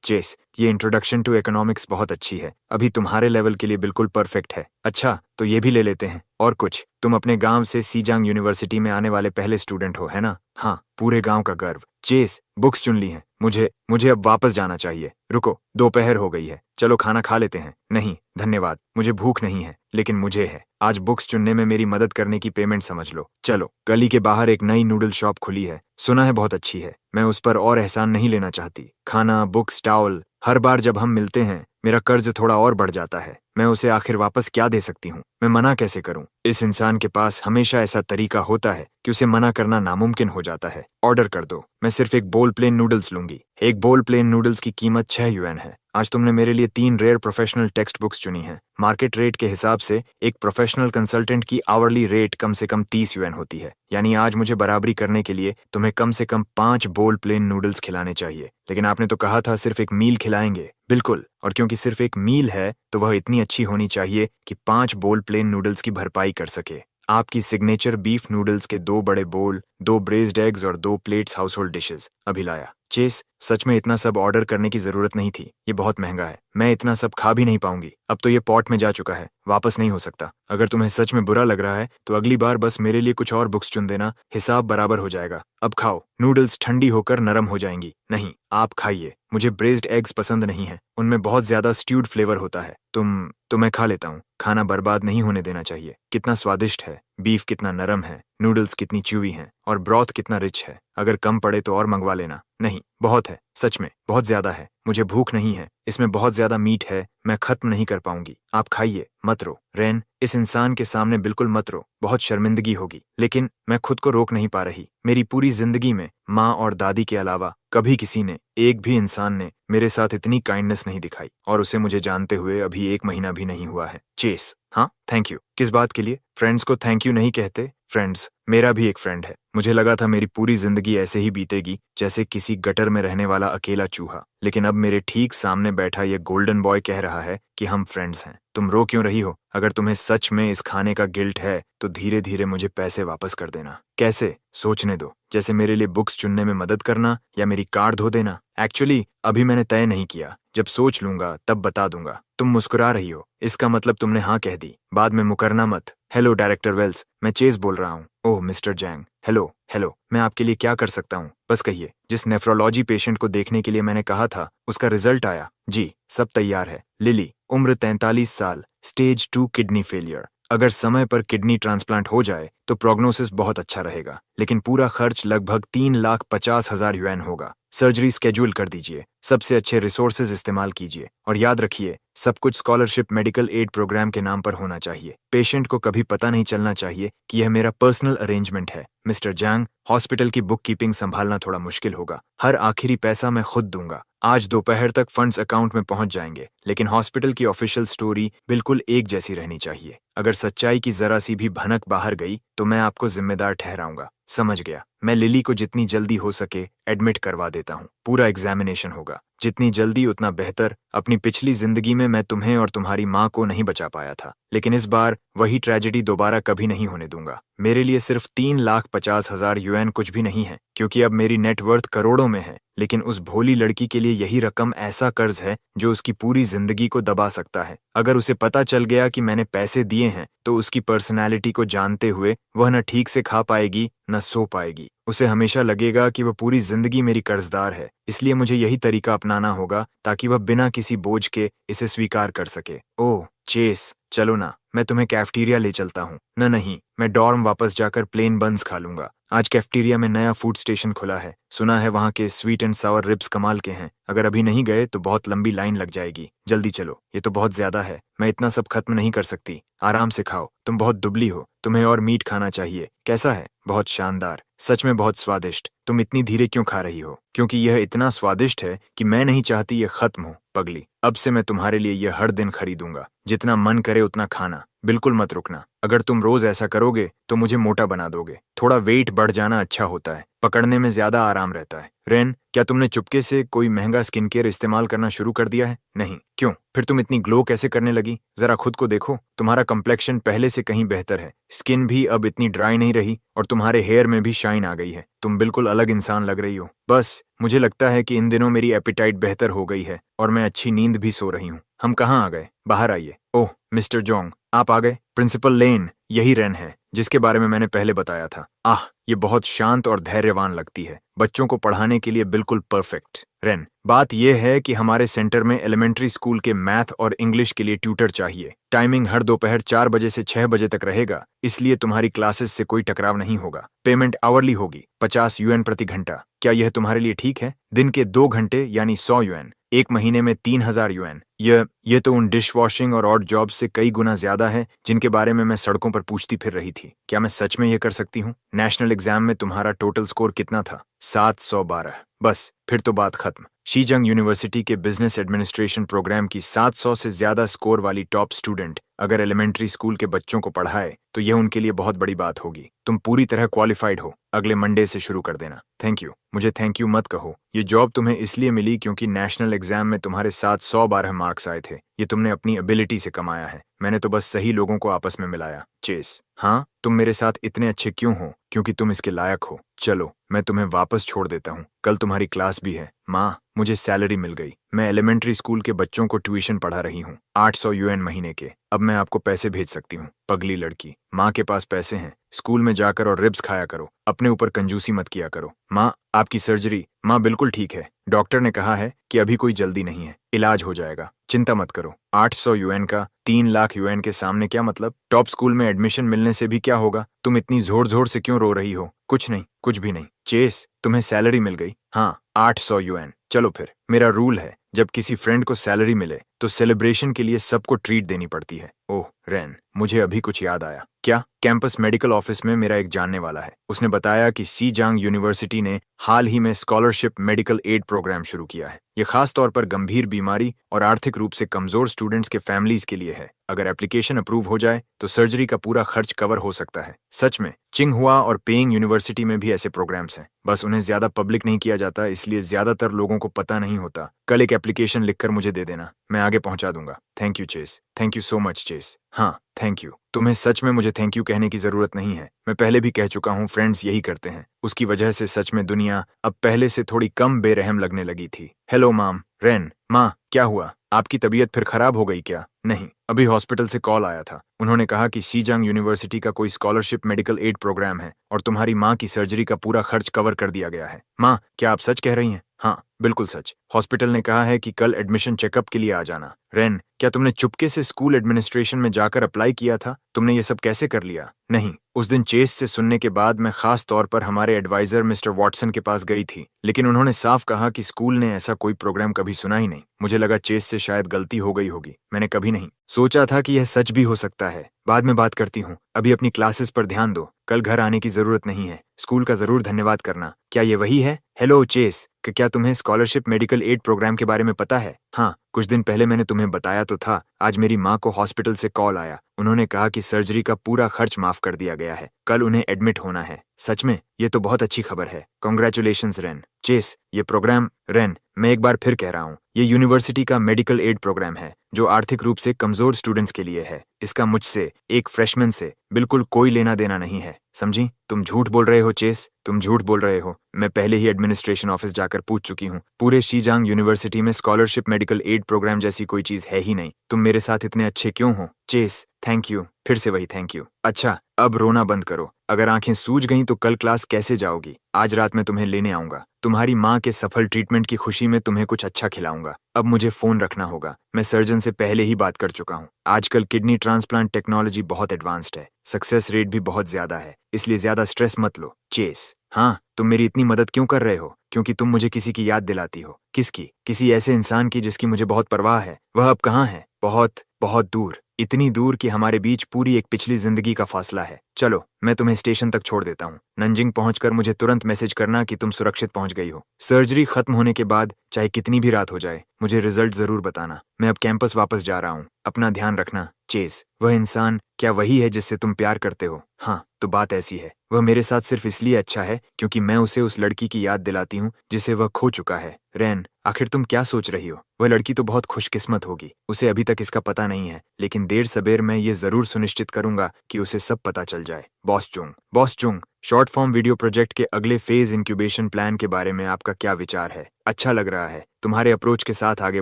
चेस, ये इंट्रोडक्शन टू इकोनॉमिक्स बहुत अच्छी है। अभी तुम्हारे लेवल के लिए बिल्कुल परफेक्ट है। अच्छा, तो ये भी ले लेते हैं। और कुछ? तुम अपने गांव से सीजांग यूनिवर्सिटी में आने वाले पहले स्टूडेंट हो, है ना? हाँ, पूरे गांव का गर्व। चेस, बुक्स चुन ली हैं। मुझे अब वापस जाना चाहिए। रुको, दोपहर हो गई है। चलो खाना खा लेते हैं। नहीं, धन्यवाद, मुझे भूख नहीं है। लेकिन मुझे है। आज बुक्स चुनने में मेरी मदद करने की पेमेंट समझ लो। चलो, गली के बाहर एक नई नूडल शॉप खुली है। सुना है बहुत अच्छी है। मैं उस पर और एहसान नहीं लेना चाहती। खाना, बुक्स, टावल, हर बार जब हम मिलते हैं मेरा कर्ज थोड़ा और बढ़ जाता है। मैं उसे आखिर वापस क्या दे सकती हूँ? मैं मना कैसे करूँ? इस इंसान के पास हमेशा ऐसा तरीका होता है कि उसे मना करना नामुमकिन हो जाता है। ऑर्डर कर दो। मैं सिर्फ एक बोल प्लेन नूडल्स लूंगी। एक बोल प्लेन नूडल्स की कीमत 6 युएन है। आज तुमने मेरे लिए 3 रेयर प्रोफेशनल टेक्स्ट बुक्स चुनी हैं। मार्केट रेट के हिसाब से एक प्रोफेशनल कंसल्टेंट की आवरली रेट कम से कम 30 युएन होती है। यानी आज मुझे बराबरी करने के लिए तुम्हें कम से कम 5 बोल प्लेन नूडल्स खिलाने चाहिए। लेकिन आपने तो कहा था सिर्फ एक मील खिलाएंगे। बिल्कुल, और क्योंकि सिर्फ एक मील है तो वह इतनी अच्छी होनी चाहिए कि 5 बोल प्लेन नूडल्स की भरपाई कर सके। आपकी सिग्नेचर बीफ नूडल्स के 2 बड़े बोल, 2 ब्रेज्ड एग्स और 2 प्लेट्स हाउसहोल्ड डिशेस अभी लाया। चेस, सच में इतना सब ऑर्डर करने की जरूरत नहीं थी, ये बहुत महंगा है, मैं इतना सब खा भी नहीं पाऊंगी। अब तो ये पॉट में जा चुका है, वापस नहीं हो सकता। अगर तुम्हें सच में बुरा लग रहा है तो अगली बार बस मेरे लिए कुछ और बुक्स चुन देना, हिसाब बराबर हो जाएगा। अब खाओ, नूडल्स ठंडी होकर नरम हो जाएंगी। नहीं, आप खाइए, मुझे ब्रेज्ड एग्स पसंद नहीं है, उनमें बहुत ज्यादा स्ट्यूड फ्लेवर होता है। तो मैं खा लेता हूँ, खाना बर्बाद नहीं होने देना चाहिए। कितना स्वादिष्ट है, बीफ कितना नरम है, नूडल्स कितनी च्यूवी हैं और ब्रॉथ कितना रिच है। अगर कम पड़े तो और मंगवा लेना। नहीं, बहुत है, सच में बहुत ज्यादा है, मुझे भूख नहीं है, इसमें बहुत ज्यादा मीट है, मैं खत्म नहीं कर पाऊंगी। आप खाइए, मत रो। रेन, इस इंसान के सामने बिल्कुल मत रो, बहुत शर्मिंदगी होगी। लेकिन मैं खुद को रोक नहीं पा रही। मेरी पूरी जिंदगी में माँ और दादी के अलावा कभी किसी ने, एक भी इंसान ने मेरे साथ इतनी काइंडनेस नहीं दिखाई, और उसे मुझे जानते हुए अभी 1 महीना भी नहीं हुआ है। चेस, हाँ, थैंक यू। किस बात के लिए? फ्रेंड्स को थैंक यू नहीं कहते? फ्रेंड्स, मेरा भी एक फ्रेंड है। मुझे लगा था मेरी पूरी जिंदगी ऐसे ही बीतेगी जैसे किसी गटर में रहने वाला अकेला चूहा, लेकिन अब मेरे ठीक सामने बैठा ये गोल्डन बॉय कह रहा है कि हम फ्रेंड्स हैं। तुम रो क्यों रही हो? अगर तुम्हें सच में इस खाने का गिल्ट है तो धीरे धीरे मुझे पैसे वापस कर देना। कैसे? सोचने दो। जैसे मेरे लिए बुक्स चुनने में मदद करना या मेरी कार धो देना। एक्चुअली अभी मैंने तय नहीं किया, जब सोच लूंगा तब बता दूंगा। तुम मुस्कुरा रही हो, इसका मतलब तुमने हाँ कह दी। बाद में मुकरना मत। हेलो डायरेक्टर वेल्स, मैं चेस बोल रहा हूँ। ओह मिस्टर जैंग, हेलो हेलो, मैं आपके लिए क्या कर सकता हूँ? बस कहिए। जिस नेफ्रोलॉजी पेशेंट को देखने के लिए मैंने कहा था, उसका रिजल्ट आया। जी, सब तैयार है। लिली, उम्र 43 साल, स्टेज 2 किडनी फेलियर। अगर समय पर किडनी ट्रांसप्लांट हो जाए तो प्रोग्नोसिस बहुत अच्छा रहेगा, लेकिन पूरा खर्च लगभग 3,50,000 युएन होगा। सर्जरी स्केड्यूल कर दीजिए, सबसे अच्छे रिसोर्सेज इस्तेमाल कीजिए, और याद रखिए सब कुछ स्कॉलरशिप मेडिकल एड प्रोग्राम के नाम पर होना चाहिए। पेशेंट को कभी पता नहीं चलना चाहिए कि यह मेरा पर्सनल अरेंजमेंट है। मिस्टर जैंग, हॉस्पिटल की बुक कीपिंग संभालना थोड़ा मुश्किल होगा। हर आखिरी पैसा मैं खुद दूंगा। आज दोपहर तक फंड्स अकाउंट में पहुंच जाएंगे, लेकिन हॉस्पिटल की ऑफिशियल स्टोरी बिल्कुल एक जैसी रहनी चाहिए। अगर सच्चाई की जरा सी भी भनक बाहर गई तो मैं आपको जिम्मेदार ठहराऊंगा। समझ गया। मैं लिली को जितनी जल्दी हो सके एडमिट करवा देता हूँ। पूरा एग्जामिनेशन होगा, जितनी जल्दी उतना बेहतर। अपनी पिछली जिंदगी में मैं तुम्हें और तुम्हारी माँ को नहीं बचा पाया था, लेकिन इस बार वही ट्रेजेडी दोबारा कभी नहीं होने दूंगा। मेरे लिए सिर्फ 3,50,000 युएन कुछ भी नहीं है, क्योंकि अब मेरी नेटवर्थ करोड़ों में है। लेकिन उस भोली लड़की के लिए यही रकम ऐसा कर्ज है जो उसकी पूरी जिंदगी को दबा सकता है। अगर उसे पता चल गया कि मैंने पैसे दिए हैं तो उसकी पर्सनैलिटी को जानते हुए वह न ठीक से खा पाएगी न सो पाएगी। उसे हमेशा लगेगा कि वह पूरी जिंदगी मेरी कर्जदार है। इसलिए मुझे यही तरीका अपनाना होगा ताकि वह बिना किसी बोझ के इसे स्वीकार कर सके। ओह चेस, चलो ना, मैं तुम्हें कैफेटेरिया ले चलता हूँ। नहीं, मैं डॉर्म वापस जाकर प्लेन बन्स खा लूंगा। आज कैफेटेरिया में नया फूड स्टेशन खुला है, सुना है वहाँ के स्वीट एंड सावर रिब्स कमाल के हैं। अगर अभी नहीं गए तो बहुत लंबी लाइन लग जाएगी। जल्दी चलो, ये तो बहुत ज्यादा है, मैं इतना सब खत्म नहीं कर सकती। आराम से खाओ, तुम बहुत दुबली हो, तुम्हें और मीट खाना चाहिए। कैसा है? बहुत शानदार, सच में बहुत स्वादिष्ट। तुम इतनी धीरे क्यों खा रही हो? क्योंकि यह इतना स्वादिष्ट है कि मैं नहीं चाहती ये खत्म हो। पगली, अब से मैं तुम्हारे लिए यह हर दिन खरीदूंगा, जितना मन करे उतना खाना, बिल्कुल मत रुकना। अगर तुम रोज ऐसा करोगे तो मुझे मोटा बना दोगे। थोड़ा वेट बढ़ जाना अच्छा होता है, पकड़ने में ज्यादा आराम रहता है। रेन, क्या तुमने चुपके से कोई महंगा स्किन केयर इस्तेमाल करना शुरू कर दिया है? नहीं, क्यों? फिर तुम इतनी ग्लो कैसे करने लगी? जरा खुद को देखो, तुम्हारा कंप्लेक्शन पहले से कहीं बेहतर है, स्किन भी अब इतनी ड्राई नहीं रही, और तुम्हारे हेयर में भी शाइन आ गई है। तुम बिल्कुल अलग इंसान लग रही हो। बस मुझे लगता है कि इन दिनों मेरी एपिटाइट बेहतर हो गई है और मैं अच्छी नींद भी सो रही हूँ। हम कहाँ आ गए? बाहर आइए। ओह मिस्टर जोंग, आप आ गए। प्रिंसिपल लेन, यही रेन है जिसके बारे में मैंने पहले बताया था। आह, ये बहुत शांत और धैर्यवान लगती है, बच्चों को पढ़ाने के लिए बिल्कुल परफेक्ट। रेन, बात यह है कि हमारे सेंटर में एलिमेंट्री स्कूल के मैथ और इंग्लिश के लिए ट्यूटर चाहिए। टाइमिंग हर दोपहर 4 बजे से 6 बजे तक रहेगा, इसलिए तुम्हारी क्लासेस से कोई टकराव नहीं होगा। पेमेंट आवरली होगी, 50 युएन प्रति घंटा। क्या यह तुम्हारे लिए ठीक है? दिन के 2 घंटे यानी 100 युएन, 1 महीने में 3,000 युएन। ये तो उन डिश वॉशिंग और ऑड जॉब से कई गुना ज्यादा है जिनके बारे में मैं सड़कों पर पूछती फिर रही थी। क्या मैं सच में ये कर सकती हूँ? नेशनल एग्जाम में तुम्हारा टोटल स्कोर कितना था? 712। बस फिर तो बात खत्म। शीजंग यूनिवर्सिटी के बिजनेस एडमिनिस्ट्रेशन प्रोग्राम की 700 से ज्यादा स्कोर वाली टॉप स्टूडेंट अगर एलिमेंट्री स्कूल के बच्चों को पढ़ाए तो यह उनके लिए बहुत बड़ी बात होगी। तुम पूरी तरह क्वालिफाइड हो, अगले मंडे से शुरू कर देना। Thank you. मुझे थैंक यू मत कहो, ये जॉब तुम्हें इसलिए मिली क्योंकि नेशनल एग्जाम में तुम्हारे साथ 112 मार्क्स आए थे। ये तुमने अपनी एबिलिटी से कमाया है, मैंने तो बस सही लोगों को आपस में मिलाया। चेस, हाँ, तुम मेरे साथ इतने अच्छे क्यों हो? क्योंकि तुम इसके लायक हो। चलो, मैं तुम्हें वापस छोड़ देता हूँ, कल तुम्हारी क्लास भी है। माँ, मुझे सैलरी मिल गई। मैं एलिमेंट्री स्कूल के बच्चों को ट्यूशन पढ़ा रही हूँ, 800 यूएन महीने के। अब मैं आपको पैसे भेज सकती हूँ। पगली लड़की, माँ के पास पैसे हैं, स्कूल में जाकर और रिब्स खाया करो, अपने ऊपर कंजूसी मत किया करो। माँ, आपकी सर्जरी? माँ, बिल्कुल ठीक है, डॉक्टर ने कहा है कि अभी कोई जल्दी नहीं है, इलाज हो जाएगा, चिंता मत करो। 800 यूएन का 3 लाख यूएन के सामने क्या मतलब? टॉप स्कूल में एडमिशन मिलने से भी क्या होगा? तुम इतनी जोर जोर से क्यों रो रही हो? कुछ नहीं, कुछ भी नहीं। चेस, तुम्हें सैलरी मिल गई? हाँ, 800 यूएन। चलो फिर, मेरा रूल है, जब किसी फ्रेंड को सैलरी मिले तो सेलिब्रेशन के लिए सबको ट्रीट देनी पड़ती है। ओह रेन, मुझे अभी कुछ याद आया। क्या? कैंपस मेडिकल ऑफिस में मेरा एक जानने वाला है, उसने बताया कि सीजांग यूनिवर्सिटी ने हाल ही में स्कॉलरशिप मेडिकल एड प्रोग्राम शुरू किया है। यह खास तौर पर गंभीर बीमारी और आर्थिक रूप से कमजोर स्टूडेंट्स के फैमिलीज के लिए है। अगर एप्लीकेशन अप्रूव हो जाए तो सर्जरी का पूरा खर्च कवर हो सकता है। सच में, चिंगहुआ और पेइंग यूनिवर्सिटी में भी ऐसे प्रोग्राम्स हैं, बस उन्हें ज्यादा पब्लिक नहीं किया जाता, इसलिए ज्यादातर लोगों को पता नहीं होता। कल एक एप्लीकेशन लिखकर मुझे दे देना, मैं आगे पहुंचा दूंगा। Thank you Chase, thank you so much Chase. हाँ, थैंक यू। तुम्हें सच में मुझे थैंक यू कहने की जरूरत नहीं है, मैं पहले भी कह चुका हूँ, फ्रेंड्स यही करते हैं। उसकी वजह से सच में दुनिया अब पहले से थोड़ी कम बेरहम लगने लगी थी। हेलो माम। रेन, माँ, क्या हुआ? आपकी तबीयत फिर खराब हो गई क्या? नहीं, अभी हॉस्पिटल से कॉल आया था, उन्होंने कहा कि सीजांग यूनिवर्सिटी का कोई स्कॉलरशिप मेडिकल एड प्रोग्राम है और तुम्हारी माँ की सर्जरी का पूरा खर्च कवर कर दिया गया है। माँ, क्या आप सच कह रही हैं? हाँ, बिल्कुल सच। हॉस्पिटल ने कहा है कि कल एडमिशन चेकअप के लिए आ जाना। रेन, क्या तुमने चुपके से स्कूल एडमिनिस्ट्रेशन में जाकर अप्लाई किया था? तुमने ये सब कैसे कर लिया? नहीं, उस दिन चेस से सुनने के बाद मैं खास तौर पर हमारे एडवाइजर मिस्टर वॉटसन के पास गई थी, लेकिन उन्होंने साफ कहा कि स्कूल ने ऐसा कोई प्रोग्राम कभी सुना ही नहीं। मुझे लगा चेस से शायद गलती हो गई होगी, मैंने कभी नहीं सोचा था कि यह सच भी हो सकता है। बाद में बात करती हूँ, अभी अपनी क्लासेस पर ध्यान दो, कल घर आने की जरूरत नहीं है। स्कूल का जरूर धन्यवाद करना। क्या ये वही है? हेलो चेस, क्या तुम्हें स्कॉलरशिप मेडिकल एड प्रोग्राम के बारे में पता है? हाँ, कुछ दिन पहले मैंने तुम्हें बताया तो था। आज मेरी माँ को हॉस्पिटल से कॉल आया, उन्होंने कहा कि सर्जरी का पूरा खर्च माफ कर दिया गया है, कल उन्हें एडमिट होना है। सच में? ये तो बहुत अच्छी खबर है, कॉन्ग्रेचुलेशंस रेन। चेस, ये प्रोग्राम, रेन, मैं एक बार फिर कह रहा हूँ, ये यूनिवर्सिटी का मेडिकल एड प्रोग्राम है जो आर्थिक रूप से कमजोर स्टूडेंट्स के लिए है। इसका मुझसे, एक फ्रेशमैन से, बिल्कुल कोई लेना देना नहीं है, समझी? तुम झूठ बोल रहे हो चेस, तुम झूठ बोल रहे हो। मैं पहले ही एडमिनिस्ट्रेशन ऑफिस जाकर पूछ चुकी हूँ, पूरे शीजांग यूनिवर्सिटी में स्कॉलरशिप मेडिकल एड प्रोग्राम जैसी कोई चीज है ही नहीं। तुम मेरे साथ इतने अच्छे क्यों हो? चेस, थैंक यू, फिर से वही थैंक यू। अच्छा, अब रोना बंद करो, अगर आंखें सूज गईं तो कल क्लास कैसे जाओगी? आज रात मैं तुम्हें लेने आऊंगा, तुम्हारी माँ के सफल ट्रीटमेंट की खुशी में तुम्हें कुछ अच्छा खिलाऊंगा। अब मुझे फोन रखना होगा, मैं सर्जन से पहले ही बात कर चुका हूँ। आजकल किडनी ट्रांसप्लांट टेक्नोलॉजी बहुत एडवांस्ड है, सक्सेस रेट भी बहुत ज्यादा है, इसलिए ज्यादा स्ट्रेस मत लो। चेस, हाँ, तुम मेरी इतनी मदद क्यों कर रहे हो? क्योंकि तुम मुझे किसी की याद दिलाती हो। किसकी? किसी ऐसे इंसान की जिसकी मुझे बहुत परवाह है। वह अब कहाँ है? बहुत बहुत दूर, इतनी दूर कि हमारे बीच पूरी एक पिछली जिंदगी का फासला है। चलो, मैं तुम्हें स्टेशन तक छोड़ देता हूँ, नंजिंग पहुंचकर मुझे तुरंत मैसेज करना कि तुम सुरक्षित पहुंच गई हो। सर्जरी खत्म होने के बाद चाहे कितनी भी रात हो जाए, मुझे रिजल्ट जरूर बताना। मैं अब कैंपस वापस जा रहा हूँ, अपना ध्यान रखना। चेस, वह इंसान क्या वही है जिससे तुम प्यार करते हो? हाँ, तो बात ऐसी है, वह मेरे साथ सिर्फ इसलिए अच्छा है क्योंकि मैं उसे उस लड़की की याद दिलाती हूँ जिसे वह खो चुका है। रेन, आखिर तुम क्या सोच रही हो? वह लड़की तो बहुत खुशकिस्मत होगी, उसे अभी तक इसका पता नहीं है, लेकिन देर सबेर मैं ये जरूर सुनिश्चित करूंगा कि उसे सब पता चल जाए। Boss Chung, short form video project के अगले फेज इंक्यूबेशन प्लान के बारे में आपका क्या विचार है? अच्छा लग रहा है, तुम्हारे अप्रोच के साथ आगे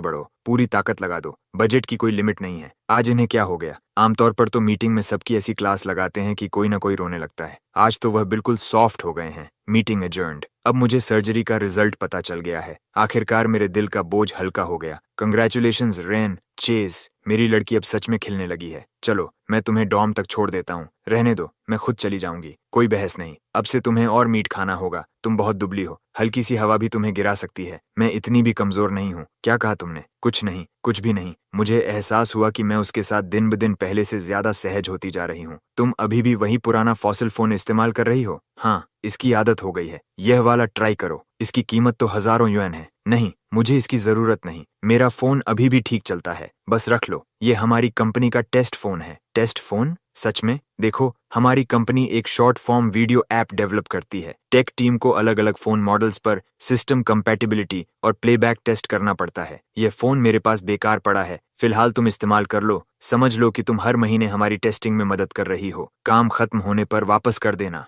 बढ़ो, पूरी ताकत लगा दो, बजट की कोई लिमिट नहीं है। आज इन्हें क्या हो गया? आमतौर पर तो मीटिंग में सबकी ऐसी क्लास लगाते हैं कि कोई ना कोई रोने लगता है, आज तो वह बिल्कुल सॉफ्ट हो गए हैं। Meeting adjourned. अब मुझे सर्जरी का रिजल्ट पता चल गया है, आखिरकार मेरे दिल का बोझ हल्का हो गया। Congratulations rain. चेस, मेरी लड़की अब सच में खिलने लगी है। चलो, मैं तुम्हें डॉम तक छोड़ देता हूँ, रहने दो, मैं खुद चली जाऊंगी, कोई बहस नहीं। अब से तुम्हें और मीट खाना होगा, तुम बहुत दुबली हो, हल्की सी हवा भी तुम्हें गिरा सकती है। मैं इतनी भी कमजोर नहीं हूँ। क्या कहा तुमने? कुछ नहीं, कुछ भी नहीं। मुझे एहसास हुआ कि मैं उसके साथ दिन ब दिन पहले से ज्यादा सहज होती जा रही हूँ। तुम अभी भी वही पुराना फॉसिल फोन इस्तेमाल कर रही हो? हाँ, इसकी आदत हो गई है। यह वाला ट्राई करो, इसकी कीमत तो हजारों युएन है। नहीं, मुझे इसकी जरूरत नहीं, मेरा फोन अभी भी ठीक चलता है, बस रख लो, ये हमारी कंपनी का टेस्ट फोन है। Test phone? सच में? देखो, हमारी कंपनी एक short form video app develop करती है। टेक टीम को अलग अलग फोन मॉडल्स पर सिस्टम कंपैटिबिलिटी और प्लेबैक टेस्ट करना पड़ता है। ये फोन मेरे पास बेकार पड़ा है, फिलहाल तुम इस्तेमाल कर लो। समझ लो कि तुम हर महीने हमारी टेस्टिंग में मदद कर रही हो। काम खत्म होने पर वापस कर देना।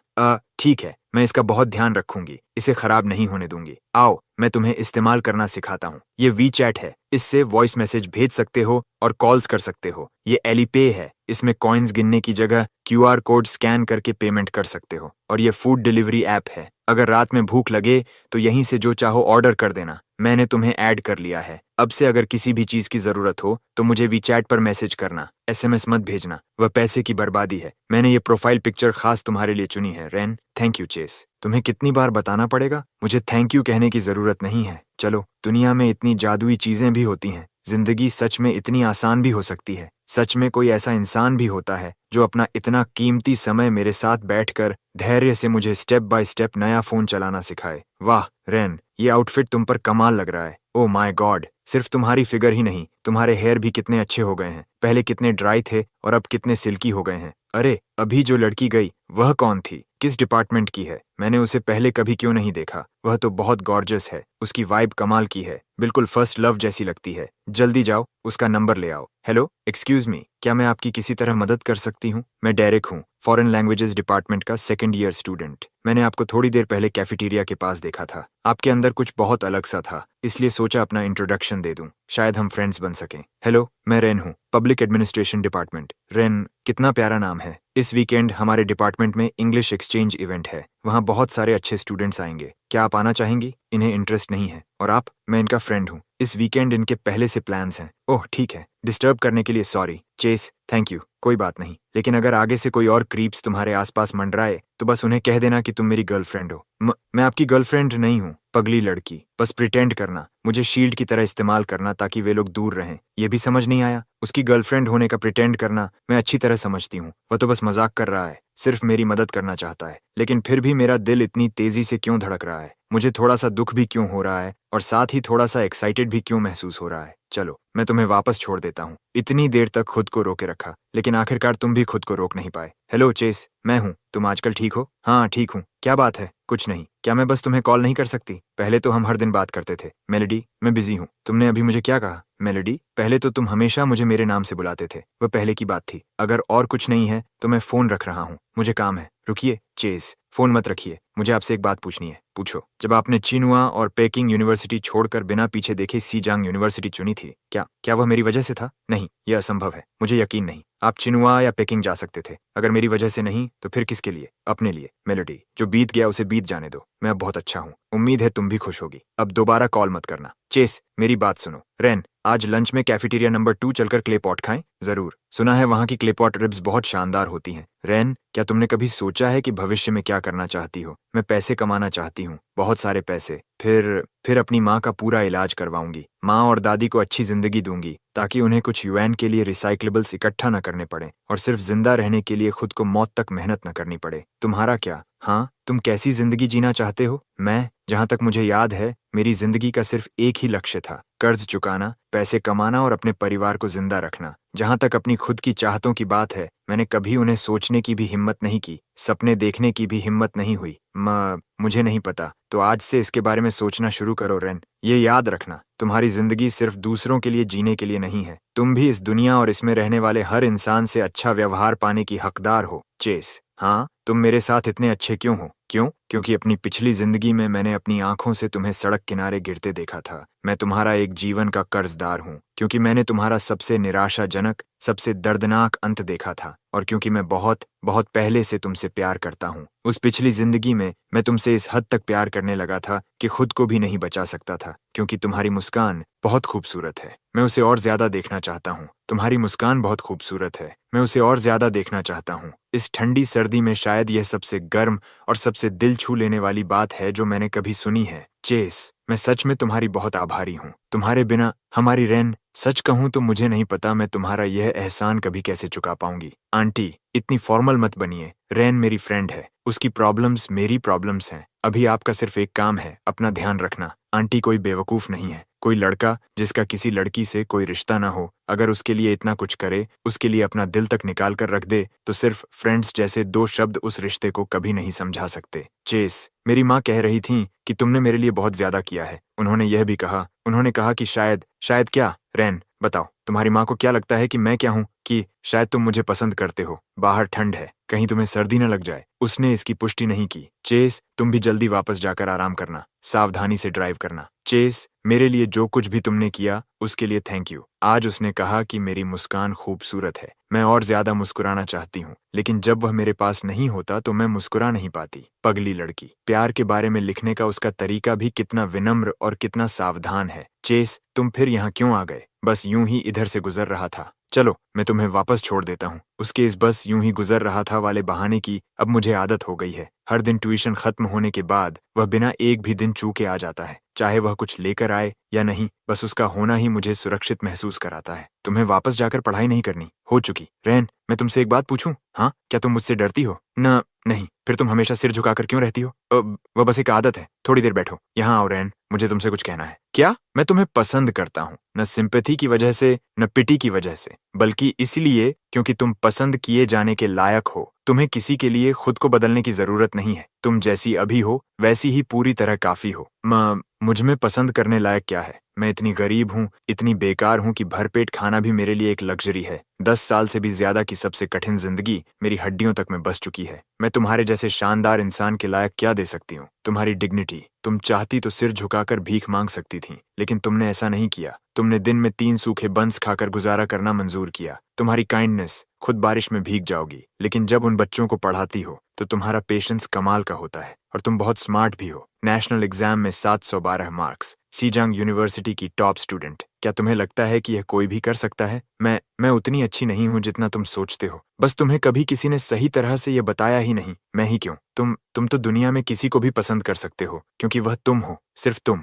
ठीक है, मैं इसका बहुत ध्यान रखूंगी, इसे खराब नहीं होने दूंगी। आओ, मैं तुम्हें इस्तेमाल करना सिखाता हूँ। ये वीचैट है, इससे वॉइस मैसेज भेज सकते हो और कॉल्स कर सकते हो। ये एलीपे है, इसमें कॉइन्स गिनने की जगह क्यूआर कोड स्कैन करके पेमेंट कर सकते हो। और ये फूड डिलीवरी ऐप है, अगर रात में भूख लगे तो यहीं से जो चाहो ऑर्डर कर देना। मैंने तुम्हें ऐड कर लिया है। अब से अगर किसी भी चीज की जरूरत हो तो मुझे वीचैट पर मैसेज करना, एसएमएस मत भेजना, वह पैसे की बर्बादी है। मैंने ये प्रोफाइल पिक्चर खास तुम्हारे लिए चुनी है। Ren, thank you Chase. तुम्हें कितनी बार बताना पड़ेगा? मुझे थैंक यू कहने की जरूरत नहीं है। चलो, दुनिया में इतनी जादुई चीजें भी होती हैं, जिंदगी सच में इतनी आसान भी हो सकती है। सच में कोई ऐसा इंसान भी होता है जो अपना इतना कीमती समय मेरे साथ बैठकर धैर्य से मुझे स्टेप बाय स्टेप नया फोन चलाना सिखाए। वाह रेन, ये आउटफिट तुम पर कमाल लग रहा है। ओ माय गॉड, सिर्फ तुम्हारी फिगर ही नहीं, तुम्हारे हेयर भी कितने अच्छे हो गए हैं। पहले कितने ड्राई थे और अब कितने सिल्की हो गए हैं। अरे, अभी जो लड़की गई वह कौन थी? किस डिपार्टमेंट की है? मैंने उसे पहले कभी क्यों नहीं देखा? वह तो बहुत गॉर्जस है, उसकी वाइब कमाल की है, बिल्कुल फर्स्ट लव जैसी लगती है। जल्दी जाओ, उसका नंबर ले आओ। हेलो, एक्सक्यूज मी, क्या मैं आपकी किसी तरह मदद कर सकती हूँ? मैं डेरेक हूँ, फॉरेन लैंग्वेजेस डिपार्टमेंट का सेकंड ईयर स्टूडेंट। मैंने आपको थोड़ी देर पहले कैफेटेरिया के पास देखा था। आपके अंदर कुछ बहुत अलग सा था, इसलिए सोचा अपना इंट्रोडक्शन दे दूं, शायद हम फ्रेंड्स बन सकें। हेलो, मैं रेन हूँ, पब्लिक एडमिनिस्ट्रेशन डिपार्टमेंट। रेन, कितना प्यारा नाम है। इस वीकेंड हमारे डिपार्टमेंट में इंग्लिश एक्सचेंज इवेंट है, वहाँ बहुत सारे अच्छे स्टूडेंट्स आएंगे। क्या आप आना चाहेंगी? इन्हें इंटरेस्ट नहीं है। और आप? मैं इनका फ्रेंड हूँ। इस वीकेंड इनके पहले से प्लान्स हैं। ओह ठीक है, डिस्टर्ब करने के लिए सॉरी। Chess, thank you. कोई बात नहीं, लेकिन अगर आगे से कोई और क्रीप्स तुम्हारे आसपास मंडराए तो बस उन्हें कह देना कि तुम मेरी गर्लफ्रेंड हो। मैं आपकी गर्लफ्रेंड नहीं हूँ, पगली लड़की। बस प्रिटेंड करना, मुझे शील्ड की तरह इस्तेमाल करना ताकि वे लोग दूर रहें। ये भी समझ नहीं आया? उसकी गर्लफ्रेंड होने का प्रिटेंड करना मैं अच्छी तरह समझती हूँ। वह तो बस मजाक कर रहा है, सिर्फ मेरी मदद करना चाहता है। लेकिन फिर भी मेरा दिल इतनी तेजी से क्यों धड़क रहा है? मुझे थोड़ा सा दुख भी क्यों हो रहा है और साथ ही थोड़ा सा एक्साइटेड भी क्यों महसूस हो रहा है? चलो, मैं तुम्हें वापस छोड़ देता हूँ। इतनी देर तक खुद को रोके रखा, लेकिन आखिरकार तुम भी खुद को रोक नहीं पाए। हेलो चेस, मैं हूँ। तुम आजकल ठीक हो? हाँ ठीक हूँ। क्या बात है? कुछ नहीं। क्या मैं बस तुम्हें कॉल नहीं कर सकती? पहले तो हम हर दिन बात करते थे। मेलोडी, मैं बिजी हूँ। तुमने अभी मुझे क्या कहा? मेलोडी, पहले तो तुम हमेशा मुझे मेरे नाम से बुलाते थे, वह पहले की बात थी। अगर और कुछ नहीं है तो मैं फोन रख रहा हूँ, मुझे काम है। रुकिए चेस, फोन मत रखिए, मुझे आपसे एक बात पूछनी है। पूछो। जब आपने चिनुआ और पेकिंग यूनिवर्सिटी छोड़कर बिना पीछे देखे सीजांग यूनिवर्सिटी चुनी थी, क्या वह मेरी वजह से था? नहीं, यह असंभव है, मुझे यकीन नहीं। आप चिनुआ या पेकिंग जा सकते थे, अगर मेरी वजह से नहीं तो फिर किसके लिए? अपने लिए। मेलोडी, जो बीत गया उसे बीत जाने दो, मैं अब बहुत अच्छा हूँ। उम्मीद है तुम भी खुश होगी। अब दोबारा कॉल मत करना। चेस, मेरी बात सुनो। रेन, आज लंच में कैफेटेरिया नंबर 2 चलकर क्ले पॉट खाएं? जरूर। सुना है वहाँ की क्ले पॉट रिब्स बहुत शानदार होती हैं। रेन, क्या तुमने कभी सोचा है कि भविष्य में क्या करना चाहती हो? मैं पैसे कमाना चाहती हूँ, बहुत सारे पैसे। फिर अपनी माँ का पूरा इलाज करवाऊंगी। माँ और दादी को अच्छी जिंदगी दूंगी ताकि उन्हें कुछ यूएन के लिए रिसाइक्लेबल्स इकट्ठा न करने पड़े और सिर्फ जिंदा रहने के लिए खुद को मौत तक मेहनत न करनी पड़े। तुम्हारा क्या? हाँ, तुम कैसी जिंदगी जीना चाहते हो? मैं, जहाँ तक मुझे याद है, मेरी जिंदगी का सिर्फ एक ही लक्ष्य था, कर्ज चुकाना, पैसे कमाना और अपने परिवार को जिंदा रखना। जहाँ तक अपनी खुद की चाहतों की बात है, मैंने कभी उन्हें सोचने की भी हिम्मत नहीं की, सपने देखने की भी हिम्मत नहीं हुई। मुझे नहीं पता, तो आज से इसके बारे में सोचना शुरू करो रेन। ये याद रखना, तुम्हारी जिंदगी सिर्फ दूसरों के लिए जीने के लिए नहीं है, तुम भी इस दुनिया और इसमें रहने वाले हर इंसान से अच्छा व्यवहार पाने की हकदार हो। चेस, हाँ, तुम मेरे साथ इतने अच्छे क्यों हो? क्यों? क्योंकि अपनी पिछली जिंदगी में मैंने अपनी आंखों से तुम्हें सड़क किनारे गिरते देखा था। मैं तुम्हारा एक जीवन का कर्जदार हूँ, क्योंकि मैंने तुम्हारा सबसे निराशाजनक, सबसे दर्दनाक अंत देखा था, और क्योंकि मैं बहुत बहुत पहले से तुमसे प्यार करता हूँ। उस पिछली जिंदगी में मैं तुमसे इस हद तक प्यार करने लगा था कि खुद को भी नहीं बचा सकता था, क्योंकि तुम्हारी मुस्कान बहुत खूबसूरत है। मैं उसे और ज्यादा देखना चाहता हूँ। तुम्हारी मुस्कान बहुत खूबसूरत है, मैं उसे और ज्यादा देखना चाहता हूँ। इस ठंडी सर्दी में शायद यह सबसे गर्म और सबसे दिल छू लेने वाली बात है जो मैंने कभी सुनी है। चेस, मैं सच में तुम्हारी बहुत आभारी हूँ। तुम्हारे बिना हमारी रेन, सच कहूँ तो मुझे नहीं पता मैं तुम्हारा यह एहसान कभी कैसे चुका पाऊंगी। आंटी, इतनी फॉर्मल मत बनिए। रेन मेरी फ्रेंड है, उसकी प्रॉब्लम्स मेरी प्रॉब्लम्स हैं। अभी आपका सिर्फ एक काम है, अपना ध्यान रखना। आंटी कोई बेवकूफ नहीं है, कोई लड़का जिसका किसी लड़की से कोई रिश्ता ना हो, अगर उसके लिए इतना कुछ करे, उसके लिए अपना दिल तक निकाल कर रख दे, तो सिर्फ फ्रेंड्स जैसे दो शब्द उस रिश्ते को कभी नहीं समझा सकते। चेस, मेरी माँ कह रही थी कि तुमने मेरे लिए बहुत ज्यादा किया है। उन्होंने यह भी कहा, उन्होंने कहा कि शायद क्या? रैन, बताओ, तुम्हारी माँ को क्या लगता है कि मैं क्या हूँ? कि शायद तुम मुझे पसंद करते हो। बाहर ठंड है, कहीं तुम्हें सर्दी न लग जाए। उसने इसकी पुष्टि नहीं की। चेस, तुम भी जल्दी वापस जाकर आराम करना, सावधानी से ड्राइव करना। चेस, मेरे लिए जो कुछ भी तुमने किया उसके लिए थैंक यू। आज उसने कहा कि मेरी मुस्कान खूबसूरत है। मैं और ज्यादा मुस्कुराना चाहती हूँ, लेकिन जब वह मेरे पास नहीं होता तो मैं मुस्कुरा नहीं पाती। पगली लड़की। प्यार के बारे में लिखने का उसका तरीका भी कितना विनम्र और कितना सावधान है। चेस, तुम फिर यहाँ क्यों आ गए? बस यूं ही इधर से गुजर रहा था। चलो, मैं तुम्हें वापस छोड़ देता हूँ। उसके इस बस यूं ही गुजर रहा था वाले बहाने की अब मुझे आदत हो गई है। हर दिन ट्यूशन खत्म होने के बाद वह बिना एक भी दिन चूके आ जाता है, चाहे वह कुछ लेकर आए या नहीं। बस उसका होना ही मुझे सुरक्षित महसूस कराता है। तुम्हें वापस जाकर पढ़ाई नहीं करनी हो चुकी। रैन, मैं तुमसे एक बात पूछूं? हाँ, क्या तुम मुझसे डरती हो? न नहीं, फिर तुम हमेशा सिर झुकाकर क्यों रहती हो? वह बस एक आदत है। थोड़ी देर बैठो, यहाँ आओ रैन, मुझे तुमसे कुछ कहना है। क्या? मैं तुम्हें पसंद करता हूँ, न सिंपैथी की वजह से न पिटी की वजह से, बल्कि इसलिए क्योंकि तुम पसंद किए जाने के लायक हो। तुम्हें किसी के लिए खुद को बदलने की जरूरत नहीं है। तुम जैसी अभी हो वैसी ही पूरी तरह काफी हो। मुझ में पसंद करने लायक क्या है? मैं इतनी गरीब हूँ, इतनी बेकार हूँ कि भरपेट खाना भी मेरे लिए एक लग्जरी है। 10 साल से भी ज्यादा की सबसे कठिन जिंदगी मेरी हड्डियों तक में बस चुकी है। मैं तुम्हारे जैसे शानदार इंसान के लायक क्या दे सकती हूँ? तुम्हारी डिग्निटी। तुम चाहती तो सिर झुकाकर भीख मांग सकती थी, लेकिन तुमने ऐसा नहीं किया। तुमने दिन में 3 सूखे बंस खाकर गुजारा करना मंजूर किया। तुम्हारी काइंडनेस, खुद बारिश में भीग जाओगी, लेकिन जब उन बच्चों को पढ़ाती हो तो तुम्हारा पेशेंस कमाल का होता है। और तुम बहुत स्मार्ट भी हो। नेशनल एग्जाम में 712 मार्क्स, सीजांग यूनिवर्सिटी की टॉप स्टूडेंट। क्या तुम्हें लगता है कि यह कोई भी कर सकता है? मैं उतनी अच्छी नहीं हूँ जितना तुम सोचते हो। बस तुम्हें कभी किसी ने सही तरह से यह बताया ही नहीं। मैं ही क्यों? तुम तो दुनिया में किसी को भी पसंद कर सकते हो, क्योंकि वह तुम हो, सिर्फ तुम।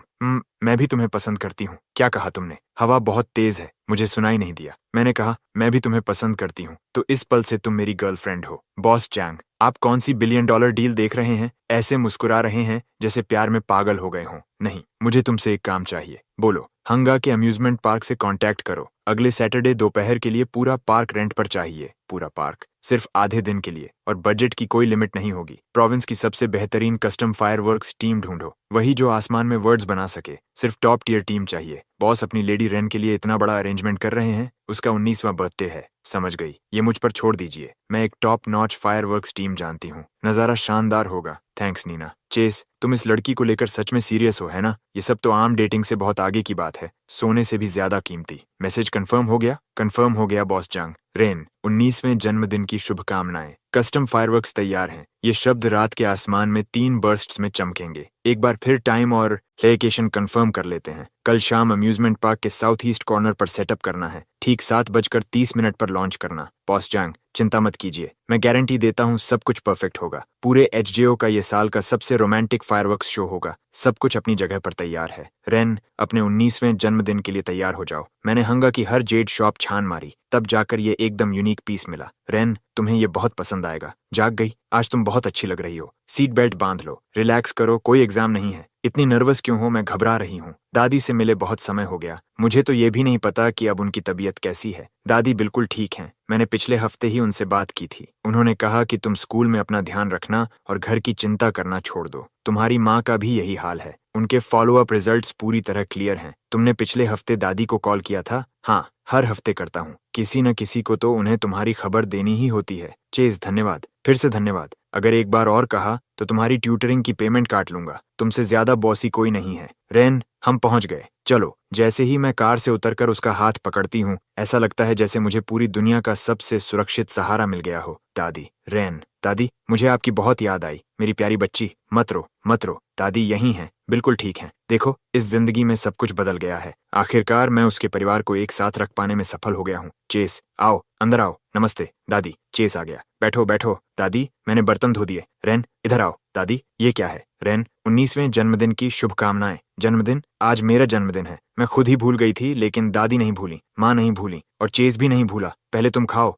मैं भी तुम्हें पसंद करती हूँ। क्या कहा तुमने? हवा बहुत तेज है, मुझे सुनाई नहीं दिया। मैंने कहा मैं भी तुम्हें पसंद करती हूँ, तो इस पल से तुम मेरी गर्लफ्रेंड हो। बॉस चैंग, आप कौन सी $1 बिलियन डील देख रहे हैं? ऐसे मुस्कुरा रहे हैं जैसे प्यार में पागल हो गए हों। नहीं, मुझे तुमसे एक काम चाहिए। बोलो। हंगा के अम्यूजमेंट पार्क से कांटेक्ट करो। अगले सैटरडे दोपहर के लिए पूरा पार्क रेंट पर चाहिए। पूरा पार्क, सिर्फ आधे दिन के लिए, और बजट की कोई लिमिट नहीं होगी। प्रोविंस की सबसे बेहतरीन कस्टम फायरवर्क्स टीम ढूंढो, वही जो आसमान में वर्ड्स बना सके। सिर्फ टॉप टियर टीम चाहिए। बॉस अपनी लेडी रेन के लिए इतना बड़ा अरेंजमेंट कर रहे हैं। उसका 19वां बर्थडे है। समझ गई, ये मुझ पर छोड़ दीजिए। मैं एक टॉप नॉच फायरवर्क्स टीम जानती हूँ। नजारा शानदार होगा। थैंक्स नीना। चेस, तुम इस लड़की को लेकर सच में सीरियस हो, है ना? ये सब तो आम डेटिंग से बहुत आगे की बात है, सोने से भी ज्यादा कीमती। मैसेज कंफर्म हो गया? कंफर्म हो गया बॉस चांग। रेन, 19वें जन्मदिन की शुभकामनाएं। कस्टम फायरवर्क्स तैयार हैं। ये शब्द रात के आसमान में 3 बर्स्ट्स में चमकेंगे। एक बार फिर टाइम और लोकेशन कंफर्म कर लेते हैं। कल शाम अम्यूजमेंट पार्क के साउथ ईस्ट कॉर्नर पर सेटअप करना है। ठीक 7:30 पर लॉन्च करना। बॉस चांग, चिंता मत कीजिए, मैं गारंटी देता हूँ सब कुछ परफेक्ट होगा। पूरे एचजेओ का ये साल का सबसे रोमांटिक फायरवर्क्स शो होगा। सब कुछ अपनी जगह पर तैयार है। रेन, अपने 19वें जन्मदिन के लिए तैयार हो जाओ। मैंने हंगा की हर जेड शॉप छान मारी, तब जाकर ये एकदम यूनिक पीस मिला। रेन, तुम्हें ये बहुत पसंद आएगा। जाग गई? आज तुम बहुत अच्छी लग रही हो। सीट बेल्ट बांध लो, रिलैक्स करो, कोई एग्जाम नहीं है। इतनी नर्वस क्यों हो? मैं घबरा रही हूँ। दादी से मिले बहुत समय हो गया। मुझे तो ये भी नहीं पता कि अब उनकी तबीयत कैसी है। दादी बिल्कुल ठीक हैं। मैंने पिछले हफ्ते ही उनसे बात की थी। उन्होंने कहा कि तुम स्कूल में अपना ध्यान रखना और घर की चिंता करना छोड़ दो। तुम्हारी माँ का भी यही हाल है। उनके फॉलोअप रिजल्ट्स पूरी तरह क्लियर हैं। तुमने पिछले हफ्ते दादी को कॉल किया था? हाँ, हर हफ्ते करता हूँ। किसी न किसी को तो उन्हें तुम्हारी खबर देनी ही होती है। चेज, धन्यवाद, फिर से धन्यवाद। अगर एक बार और कहा तो तुम्हारी ट्यूटरिंग की पेमेंट काट लूंगा। तुमसे ज्यादा बॉसी कोई नहीं है। रेन, हम पहुंच गए। चलो। जैसे ही मैं कार से उतरकर उसका हाथ पकड़ती हूँ, ऐसा लगता है जैसे मुझे पूरी दुनिया का सबसे सुरक्षित सहारा मिल गया हो। दादी। रेन, दादी, मुझे आपकी बहुत याद आई। मेरी प्यारी बच्ची, मत रो, मत रो। दादी यहीं हैं, बिल्कुल ठीक हैं। देखो, इस जिंदगी में सब कुछ बदल गया है। आखिरकार मैं उसके परिवार को एक साथ रख पाने में सफल हो गया हूँ। चेस, आओ, अंदर आओ। नमस्ते दादी। चेस आ गया। बैठो बैठो। दादी, मैंने बर्तन धो दिए। रेन, इधर आओ। दादी, ये क्या है? रेन, 19वें जन्मदिन की शुभकामनाएं। जन्मदिन? आज मेरा जन्मदिन है। मैं खुद ही भूल गई थी, लेकिन दादी नहीं भूली, माँ नहीं भूली, और चेस भी नहीं भूला। पहले तुम खाओ।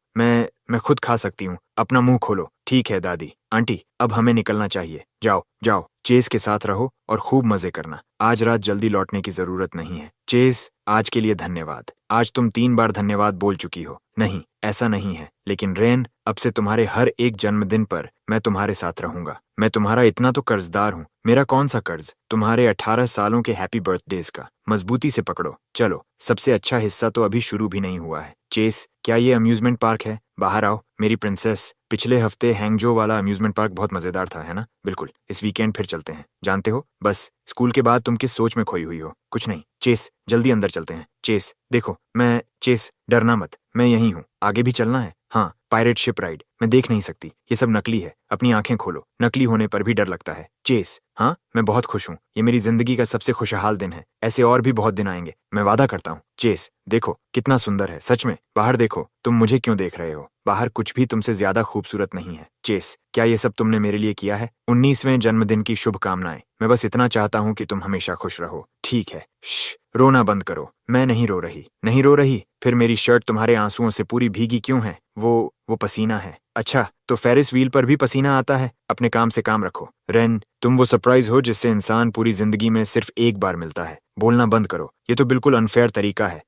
मैं खुद खा सकती हूँ, अपना मुंह खोलो। ठीक है दादी। आंटी, अब हमें निकलना चाहिए। जाओ जाओ, चेस के साथ रहो और खूब मजे करना। आज रात जल्दी लौटने की जरूरत नहीं है। चेस, आज के लिए धन्यवाद। आज तुम 3 बार धन्यवाद बोल चुकी हो। नहीं, ऐसा नहीं है, लेकिन रेन, अब से तुम्हारे हर एक जन्मदिन पर मैं तुम्हारे साथ रहूंगा। मैं तुम्हारा इतना तो कर्जदार हूँ। मेरा कौन सा कर्ज? तुम्हारे 18 सालों के हैप्पी बर्थडेज का। मजबूती से पकड़ो। चलो, सबसे अच्छा हिस्सा तो अभी शुरू भी नहीं हुआ है। चेस, क्या ये अम्यूजमेंट पार्क है? बाहर आओ मेरी प्रिंसेस। पिछले हफ्ते हैंगजो वाला अम्यूजमेंट पार्क बहुत मजेदार था, है ना? बिल्कुल, इस वीकेंड फिर चलते हैं। जानते हो, बस स्कूल के बाद तुम किस सोच में खोई हुई हो? कुछ नहीं। चेस, जल्दी अंदर चलते हैं। चेस, देखो मैं। चेस, डरना मत, मैं यहीं हूँ। आगे भी चलना है? हाँ, पायरेट शिप राइड। मैं देख नहीं सकती, ये सब नकली है। अपनी आंखें खोलो, नकली होने पर भी डर लगता है। चेस, हाँ, मैं बहुत खुश हूँ। ये मेरी जिंदगी का सबसे खुशहाल दिन है। ऐसे और भी बहुत दिन आएंगे, मैं वादा करता हूँ। चेस, देखो कितना सुंदर है, सच में। बाहर देखो, तुम मुझे क्यों देख रहे हो? बाहर कुछ भी तुमसे ज्यादा खूबसूरत नहीं है। चेस, क्या ये सब तुमने मेरे लिए किया है? 19वें जन्मदिन की शुभकामनाएं। मैं बस इतना चाहता हूँ कि तुम हमेशा खुश रहो। ठीक है, श्श, रोना बंद करो। मैं नहीं रो रही। नहीं रो रही? फिर मेरी शर्ट तुम्हारे आंसुओं से पूरी भीगी क्यों है? वो पसीना है। अच्छा, तो फेरिस व्हील पर भी पसीना आता है? अपने काम से काम रखो। रेन, तुम वो सरप्राइज हो जिससे इंसान पूरी जिंदगी में सिर्फ एक बार मिलता है। बोलना बंद करो, ये तो बिल्कुल अनफेयर तरीका है।